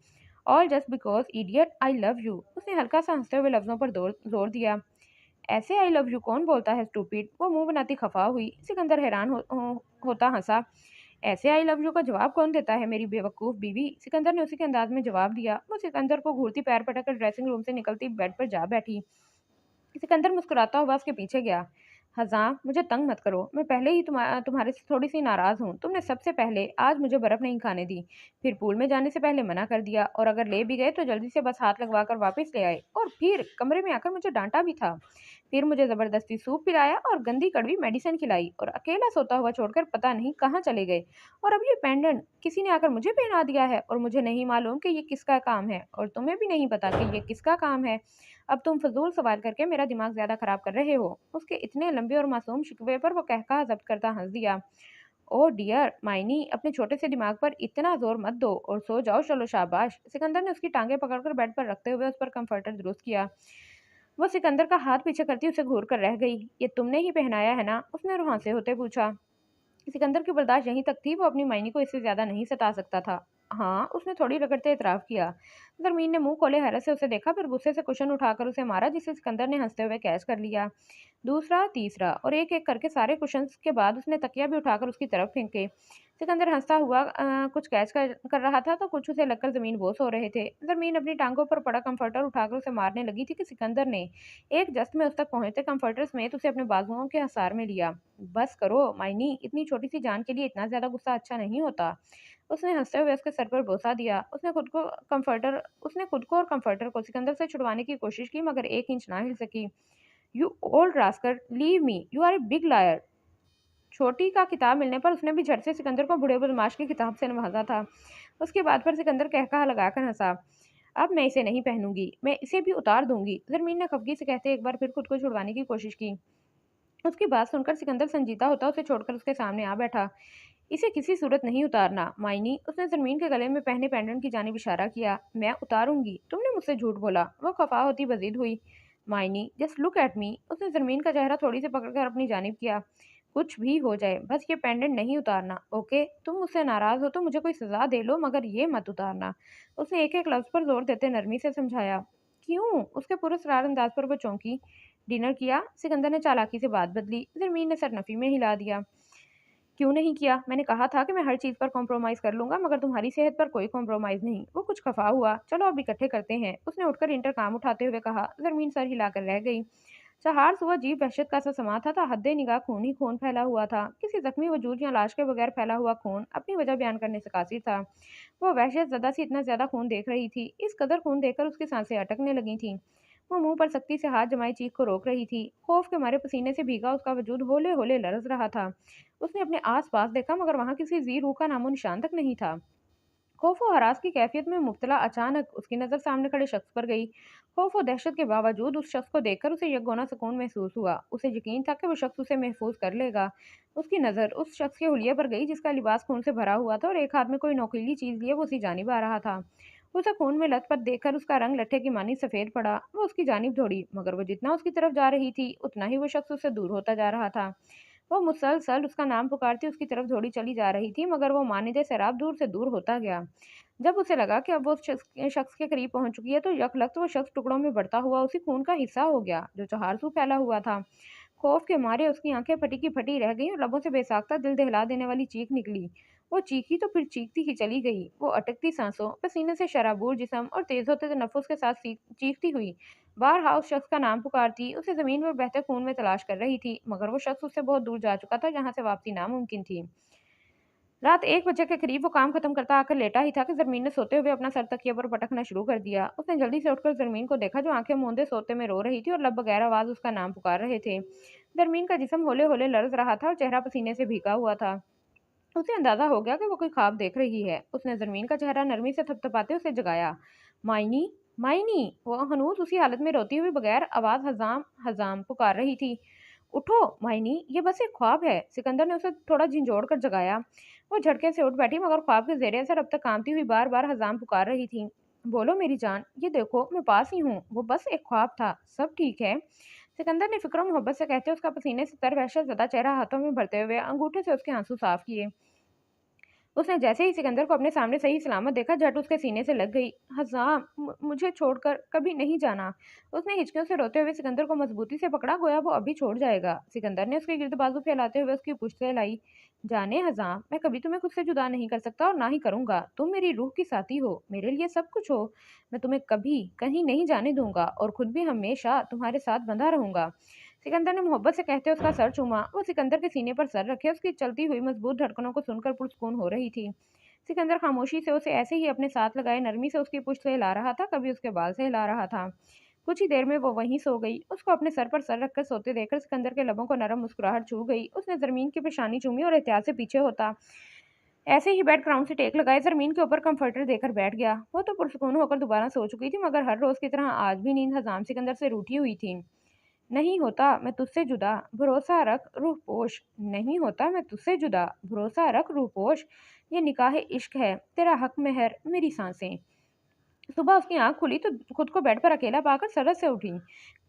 all just because idiot I love you. उसने हल्का सा हंसते हुए लफ्जों पर जोर दिया। ऐसे आई लव यू कौन बोलता है स्टूपिड? वो मुंह बनाती खफा हुई। सिकंदर हैरान होता हंसा। ऐसे आई लव यू का जवाब कौन देता है मेरी बेवकूफ़ बीवी? सिकंदर ने उसी के अंदाज में जवाब दिया। वो सिकंदर को घूरती पैर पटक कर ड्रेसिंग रूम से निकलती बेड पर जा बैठी। सिकंदर मुस्कुराता हुआ उसके पीछे गया। हज़ां, मुझे तंग मत करो। मैं पहले ही तुम्हारे से थोड़ी-सी नाराज़ हूँ। तुमने सबसे पहले आज मुझे बर्फ़ नहीं खाने दी, फिर पूल में जाने से पहले मना कर दिया और अगर ले भी गए तो जल्दी से बस हाथ लगवा कर वापस ले आए और फिर कमरे में आकर मुझे डाँटा भी था। फिर मुझे ज़बरदस्ती सूप पिलाया और गंदी कड़वी मेडिसिन खिलाई और अकेला सोता हुआ छोड़कर पता नहीं कहाँ चले गए। और अब ये पेंडेंट किसी ने आकर मुझे पहना दिया है और मुझे नहीं मालूम कि ये किसका काम है और तुम्हें भी नहीं पता कि ये किसका काम है। अब तुम फजूल सवाल करके मेरा दिमाग ज्यादा खराब कर रहे हो। उसके इतने लंबे और मासूम शिकवे पर वो कहकहा जब्त करता हंस दिया। ओह डियर माइनी, अपने छोटे से दिमाग पर इतना जोर मत दो और सो जाओ। चलो शाबाश। सिकंदर ने उसकी टांगे पकड़कर बेड पर रखते हुए उस पर कंफर्टर दुरुस्त किया। वो सिकंदर का हाथ पीछे करती उसे घूर कर रह गई। ये तुमने ही पहनाया है ना? उसने रुहासे होते पूछा। सिकंदर की बर्दाश्त यहीं तक थी। वो अपनी मायनी को इससे ज्यादा नहीं सता सकता था। हाँ, उसने थोड़ी रगड़ते इतराफ किया। जरमीन ने मुंह खोले हैरत से उसे देखा, फिर गुस्से से कुशन उठाकर उसे मारा, जिसे सिकंदर ने हंसते हुए कैच कर लिया। दूसरा, तीसरा और एक एक करके सारे कुशंस के बाद उसने तकिया भी उठाकर उसकी तरफ फेंके। सिकंदर हंसता हुआ कुछ कैच कर रहा था तो कुछ उसे लगकर जमीन बोस हो रहे थे। जमीन अपनी टांगों पर पड़ा कंफर्टर उठाकर उसे मारने लगी थी कि सिकंदर ने एक जस्ट में उस तक पहुंचते कंफर्टर समेत उसे अपने बाजुओं के हसार में लिया। बस करो माइनी, इतनी छोटी सी जान के लिए इतना ज्यादा गुस्सा अच्छा नहीं होता। उसने हंसते हुए उसके सर पर बोसा दिया। उसने खुद को और कंफर्टर को सिकंदर से छुड़वाने की कोशिश की मगर एक इंच ना हिल सकी। You old rascal, leave me, you are a big liar. छोटी का किताब मिलने पर उसने भी झट से सिकंदर को बूढ़े बदमाश की किताब से नवाजा था। उसके बाद पर सिकंदर कहकहा लगाकर हंसा। अब मैं इसे नहीं पहनूंगी, मैं इसे भी उतार दूंगी। जरमीन ने खफगी से कहते एक बार फिर खुद को छुड़वाने की कोशिश की। उसकी बात सुनकर सिकंदर संजीदा होता उसे छोड़कर उसके सामने आ बैठा। इसे किसी सूरत नहीं उतारना माइनी। उसने जरमीन के गले में पहने पेंडेंट की जानिब इशारा किया। मैं उतारूंगी, तुमने मुझसे झूठ बोला। वो खफा होती वजीद हुई। माइनी जस्ट लुक एट मी। उसने जरमीन का चेहरा थोड़ी से पकड़कर अपनी जानिब किया। कुछ भी हो जाए बस ये पेंडेंट नहीं उतारना, ओके? तुम मुझसे नाराज हो तो मुझे कोई सजा दे लो मगर ये मत उतारना। उसने एक एक लफ्ज पर जोर देते नरमी से समझाया। क्यों? उसके पूरे सरार अंदाज पर वो चौंकी। डिनर किया? सिकंदर ने चालाकी से बात बदली। जरमीन ने सरनफी में हिला दिया। क्यों नहीं किया? मैंने कहा था कि मैं हर चीज़ पर कॉम्प्रोमाइज़ कर लूँगा मगर तुम्हारी सेहत पर कोई कॉम्प्रोमाइज़ नहीं। वो कुछ खफा हुआ। चलो अब इकट्ठे करते हैं। उसने उठकर इंटरकॉम उठाते हुए कहा। ज़रमीन सर हिलाकर रह गई। चहार सुबह अजीब वहशत का सा समा था हद निगाह खून ही खून फैला हुआ था। किसी जख्मी वजूद या लाश के बगैर फैला हुआ खून अपनी वजह बयान करने से कासिर था। वो वहशत ज़दा से इतना ज़्यादा खून देख रही थी। इस कदर खून देखकर उसकी सांसें अटकने लगी थीं। वो मुंह पर सख्ती से हाथ जमाए चीख को रोक रही थी। खौफ के मारे पसीने से भीगा उसका वजूद होले होले लरज रहा था। उसने अपने आस पास देखा मगर वहां किसी जी रूह का नामो निशान तक नहीं था। खौफ और हरास की कैफियत में मुब्तला अचानक उसकी नज़र सामने खड़े शख्स पर गई। खौफ और दहशत के बावजूद उस शख्स को देखकर उसे यकगोना सुकून महसूस हुआ। उसे यकीन था कि वो शख्स उसे महफूज कर लेगा। उसकी नज़र उस शख्स के हुलिये पर गई जिसका लिबास खून से भरा हुआ था और एक हाथ में कोई नोकीली चीज़ लिए वो उसी जानिब आ रहा था। उसे खून में लथपथ देखकर उसका रंग लट्ठे की मानी सफ़ेद पड़ा। वो उसकी जानिब दौड़ी मगर वो जितना उसकी तरफ जा रही थी उतना ही वो शख्स उससे दूर होता जा रहा था। वो मुसलसल उसका नाम पुकारती उसकी तरफ दौड़ी चली जा रही थी मगर वो मानिंदे सैराब दूर से दूर होता गया। जब उसे लगा कि अब वो उस शख्स के करीब पहुंच चुकी है तो यकलख्त वो शख्स टुकड़ों में बढ़ता हुआ उसी खून का हिस्सा हो गया जो चहारसू फैला हुआ था। खौफ के मारे उसकी आंखें फटी की फटी रह गईं और लबों से बेसाख्ता दिल दहला देने वाली चीख निकली। वो चीखी तो फिर चीखती ही चली गई। वो अटकती सांसों, पसीने से शराबूर जिस्म और तेज होते तनफ्फुस के साथ चीखती हुई बारहा उस शख्स का नाम पुकारती उसे जमीन पर बहते खून में तलाश कर रही थी मगर वो शख्स उससे बहुत दूर जा चुका था जहां से वापसी नामुमकिन थी। रात 1 बजे के करीब वो काम खत्म करता आकर लेटा ही था कि ज़रमीन ने सोते हुए अपना सर तकिए पर पटकना शुरू कर दिया। उसने जल्दी से उठकर ज़रमीन को देखा जो आंखें मूंदे सोते में रो रही थी और लब बगैर आवाज़ उसका नाम पुकार रहे थे। ज़रमीन का जिस्म हौले-हौले लरज़ रहा था और चेहरा पसीने से भीगा हुआ था। उसे अंदाज़ा हो गया कि वो कोई ख्वाब देख रही है। उसने ज़रमीन का चेहरा नरमी से थपथपाते उसे जगाया। मायनी, मायनी! वो हनूज़ उसी हालत में रोती हुई बगैर आवाज़ हज़ाम, हज़ाम पुकार रही थी। उठो मायनी, ये बस एक ख्वाब है। सिकंदर ने उसे थोड़ा झिंझोड़ कर जगाया। वो झटके से उठ बैठी मगर ख्वाब के ज़ेरे असर अब तक कांपती हुई बार बार हजाम पुकार रही थी। बोलो मेरी जान, ये देखो मैं पास ही हूँ। वो बस एक ख्वाब था, सब ठीक है। सिकंदर ने फिक्र मोहब्बत से कहते उसका पसीने से तर वहशत ज़दा चेहरा हाथों में भरते हुए अंगूठे से उसके आंसू साफ किए। उसने जैसे ही सिकंदर को अपने सामने सही सलामत देखा झट उसके सीने से लग गई। हज़ाम, मुझे छोड़कर कभी नहीं जाना। उसने हिचकियों से रोते हुए सिकंदर को मजबूती से पकड़ा गोया वो अभी छोड़ जाएगा। सिकंदर ने उसके गिर्द बाजू फैलाते हुए उसकी पुश्त हिलाई। जाने हज़ाम, मैं कभी तुम्हें खुद से जुदा नहीं कर सकता और ना ही करूंगा। तुम मेरी रूह की साथी हो, मेरे लिए सब कुछ हो। मैं तुम्हें कभी कहीं नहीं जाने दूंगा और खुद भी हमेशा तुम्हारे साथ बंधा रहूंगा। सिकंदर ने मोहब्बत से कहते उसका सर चूमा। वो सिकंदर के सीने पर सर रखे उसकी चलती हुई मजबूत धड़कनों को सुनकर पुरसकून हो रही थी। सिकंदर खामोशी से उसे ऐसे ही अपने साथ लगाए नरमी से उसकी पुश्त से हिला रहा था, कभी उसके बाल से हिला रहा था। कुछ ही देर में वो वहीं सो गई। उसको अपने सर पर सर रखकर सोते देखकर सिकंदर के लबों को नरम मुस्कुराहट छू गई। उसने जमीन की पेशानी चूमी और एहतियात से पीछे होता ऐसे ही बेड क्राउन से टेक लगाए जमीन के ऊपर कंफर्टर देकर बैठ गया। वो तो पुरसकून होकर दोबारा सो चुकी थी मगर हर रोज की तरह आज भी नींद हजाम सिकंदर से रूठी हुई थी। नहीं होता मैं तुझसे जुदा, भरोसा रख रूह पोश। नहीं होता मैं तुझसे जुदा, भरोसा रख रूह पोश। ये निकाह इश्क है, तेरा हक मेहर मेरी सांसें। सुबह उसकी आंख खुली तो खुद को बेड पर अकेला पाकर सरस से उठी।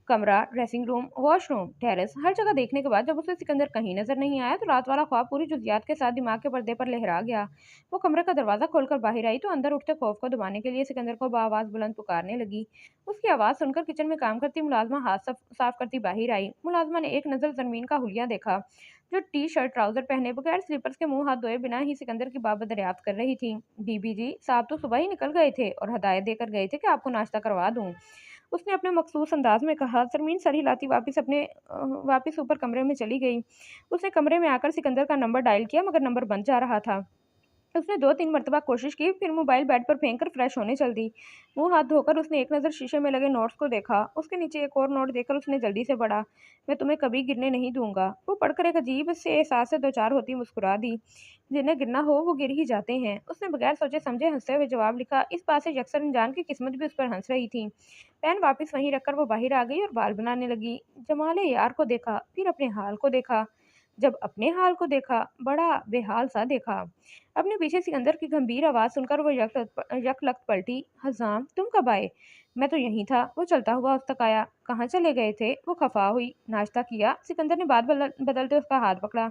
कमरा, ड्रेसिंग रूम, वॉशरूम, टेरेस हर जगह देखने के बाद जब उसे सिकंदर कहीं नजर नहीं आया तो रात वाला ख्वाब पूरी जुजियात के साथ दिमाग के पर्दे पर लहरा गया। वो कमरे का दरवाजा खोलकर बाहर आई तो अंदर उठते खौफ को दबाने के लिए सिकंदर को बाआवाज बुलंद पुकारने लगी। उसकी आवाज़ सुनकर किचन में काम करती मुलाजमा हाथ साफ करती बाहर आई। मुलाजमा ने एक नज़र जमीन का हुलिया देखा जो टी शर्ट ट्राउजर पहने बगैर स्लीपर्स के मुंह हाथ धोए बिना ही सिकंदर की बाबत दरियाफ्त कर रही थी। बीबी जी, साहब तो सुबह ही निकल गए थे और हदायत देकर गए थे कि आपको नाश्ता करवा दूं। उसने अपने मखसूस अंदाज में कहा। सरमीन सर हिलाती वापस ऊपर कमरे में चली गई। उसने कमरे में आकर सिकंदर का नंबर डायल किया मगर नंबर बंद जा रहा था। उसने 2-3 मर्तबा कोशिश की फिर मोबाइल बेड पर फेंक कर फ्रेश होने चल दी। मुंह हाथ धोकर उसने एक नज़र शीशे में लगे नोट्स को देखा। उसके नीचे एक और नोट देखकर उसने जल्दी से पढ़ा। मैं तुम्हें कभी गिरने नहीं दूंगा। वो पढ़कर एक अजीब से एहसास से दो चार होती मुस्कुरा दी। जिन्हें गिरना हो वो गिर ही जाते हैं। उसने बगैर सोचे समझे हंसते हुए जवाब लिखा। इस बात से यकसर अनजान की किस्मत भी उस पर हंस रही थी। पेन वापस वहीं रखकर वो बाहर आ गई और बाल बनाने लगी। जमाले यार को देखा, फिर अपने हाल को देखा। जब अपने हाल को देखा, बड़ा बेहाल सा देखा। अपने पीछे सिकंदर की गंभीर आवाज़ सुनकर वो यकलख्त पलटी। हज़ाम, तुम कब आए? मैं तो यहीं था। वो चलता हुआ उस तक आया। कहाँ चले गए थे? वो खफा हुई। नाश्ता किया? सिकंदर ने बात बदलते उसका हाथ पकड़ा।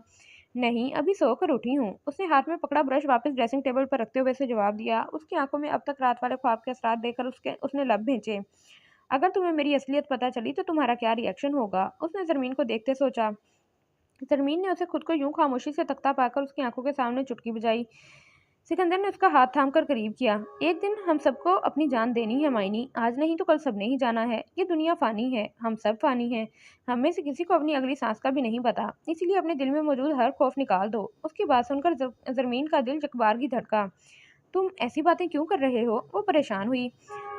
नहीं, अभी सोकर उठी हूँ। उसने हाथ में पकड़ा ब्रश वापस ड्रेसिंग टेबल पर रखते हुए उसे जवाब दिया। उसकी आंखों में अब तक रात वाले ख्वाब के असरात देखकर उसने लब भींचे। अगर तुम्हें मेरी असलियत पता चली तो तुम्हारा क्या रिएक्शन होगा? उसने जमीन को देखते सोचा। सरमीन ने उसे खुद को यूं खामोशी से तख्ता पाकर उसकी आंखों के सामने चुटकी बजाई। सिकंदर ने उसका हाथ थामकर करीब किया। एक दिन हम सबको अपनी जान देनी है मायनी। आज नहीं तो कल सबने ही जाना है। ये दुनिया फानी है, हम सब फानी हैं। हम में से किसी को अपनी अगली सांस का भी नहीं पता। इसलिए अपने दिल में मौजूद हर खौफ निकाल दो। उसकी बात सुनकर जरमीन का दिल जकबार की धड़का। तुम ऐसी बातें क्यों कर रहे हो? वो परेशान हुई।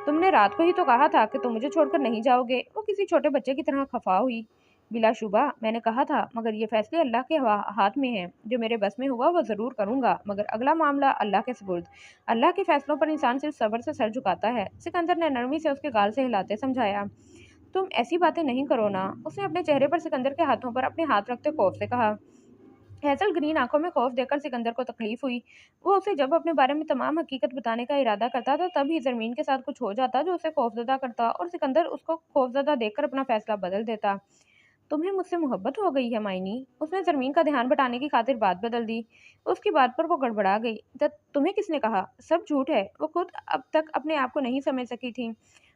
तुमने रात को ही तो कहा था कि तुम मुझे छोड़कर नहीं जाओगे। वो किसी छोटे बच्चे की तरह खफा हुई। बिलाशुबा मैंने कहा था, मगर ये फैसले अल्लाह के हाथ में हैं। जो मेरे बस में हुआ वो ज़रूर करूँगा, मगर अगला मामला अल्लाह के सुपुर्द। अल्लाह के फैसलों पर इंसान सिर्फ सब्र से सर झुकाता है। सिकंदर ने नरमी से उसके गाल से हिलाते समझाया। तुम ऐसी बातें नहीं करो ना। उसने अपने चेहरे पर सिकंदर के हाथों पर अपने हाथ रखते खौफ से कहा। हैज़ल ग्रीन आंखों में खौफ देखकर सिकंदर को तकलीफ हुई। वो उसे जब अपने बारे में तमाम हकीकत बताने का इरादा करता था, तब ही ज़मीन के साथ कुछ हो जाता जो उसे खौफज़दा करता, और सिकंदर उसको खौफज़दा देखकर अपना फैसला बदल देता। तुम्हें मुझसे मोहब्बत हो गई है मायनी। उसने ज़मीन का ध्यान बटाने की खातिर बात बदल दी। उसकी बात पर वो गड़बड़ा गई। तुम्हें किसने कहा? सब झूठ है। वो खुद अब तक अपने आप को नहीं समझ सकी थी।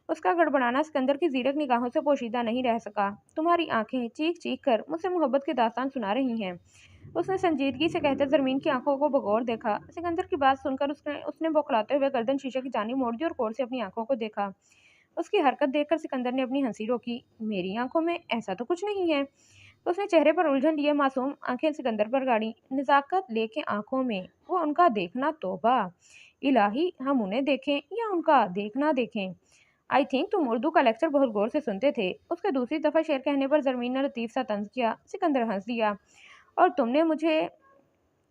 उसका गड़बड़ाना सिकंदर की जीरक निगाहों से पोशीदा नहीं रह सका। तुम्हारी आंखें चीख चीख कर मुझसे मोहब्बत की दास्तान सुना रही हैं। उसने संजीदगी से कहते ज़मीन की आंखों को बगौर देखा। सिकंदर की बात सुनकर उसने उसने बौखलाते हुए गर्दन शीशे की जानी मोड़ दी और गौर से अपनी आंखों को देखा। उसकी हरकत देखकर सिकंदर ने अपनी हंसी रोकी। मेरी आंखों में ऐसा तो कुछ नहीं है। उसने चेहरे पर उलझन लिए मासूम आंखें सिकंदर पर गाड़ी। नजाकत लेके आंखों में वो उनका देखना, तौबा इलाही, हम उन्हें देखें या उनका देखना देखें। आई थिंक तुम उर्दू का लेक्चर बहुत गौर से सुनते थे। उसके दूसरी दफा शेर कहने पर जरमीन ने लतीफ सा तंज किया। सिकंदर हंस दिया। और तुमने मुझे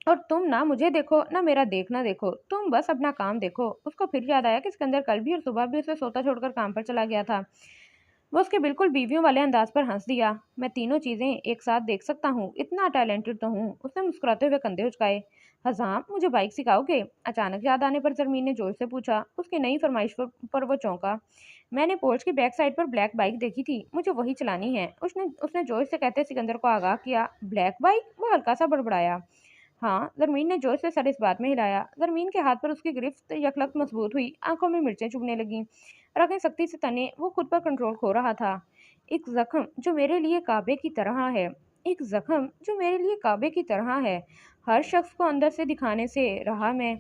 और तुम ना मुझे देखो ना मेरा देखना देखो, तुम बस अपना काम देखो। उसको फिर याद आया कि सिकंदर कल भी और सुबह भी उसे सोता छोड़कर काम पर चला गया था। वो उसके बिल्कुल बीवियों वाले अंदाज पर हंस दिया। मैं तीनों चीजें एक साथ देख सकता हूँ, इतना टैलेंटेड तो हूँ। उसने मुस्कुराते हुए कंधे उचकाए। हजाम, मुझे बाइक सिखाओगे? अचानक याद आने पर जरमीन ने जोर से पूछा। उसकी नई फरमाइश पर वो चौंका। मैंने पोर्च की बैक साइड पर ब्लैक बाइक देखी थी, मुझे वही चलानी है। उसने उसने जोश से कहते सिकंदर को आगाह किया। Black bike? वो हल्का सा बड़बड़ाया। हाँ, ज़रमीन ने जोश से सर इस बात में हिलाया। ज़रमीन के हाथ पर उसकी गिरफ्त यकलख्त मजबूत हुई, आंखों में मिर्चें चुभने लगीं। रगें सख्ती से तने, वो खुद पर कंट्रोल खो रहा था। एक जख्म जो मेरे लिए काबे की तरह है। एक जख्म जो मेरे लिए काबे की तरह है। हर शख्स को अंदर से दिखाने से रहा मैं।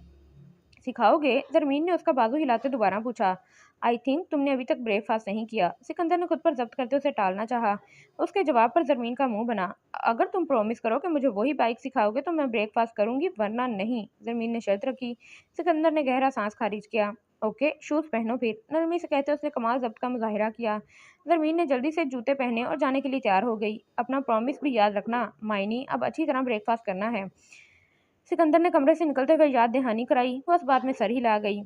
सिखाओगे? ज़रमीन ने उसका बाजू हिलाते दोबारा पूछा। आई थिंक तुमने अभी तक ब्रेकफास्ट नहीं किया। सिकंदर ने खुद पर जब्त करते उसे टालना चाहा। उसके जवाब पर ज़रमीन का मुंह बना। अगर तुम प्रॉमिस करो कि मुझे वही बाइक सिखाओगे तो मैं ब्रेकफास्ट करूंगी, वरना नहीं, ज़रमीन ने शर्त रखी। सिकंदर ने गहरा सांस खारिज किया। ओके, शूज़ पहनो फिर, नरमी से कहते उसने कमाल जब्त का मुजाहिरा किया। ज़रमीन ने जल्दी से जूते पहने और जाने के लिए तैयार हो गई। अपना प्रॉमिस भी याद रखना मायनी, अब अच्छी तरह ब्रेकफास्ट करना है। सिकंदर ने कमरे से निकलते हुए याद दहानी कराई। बस बाद में सर हिला गई।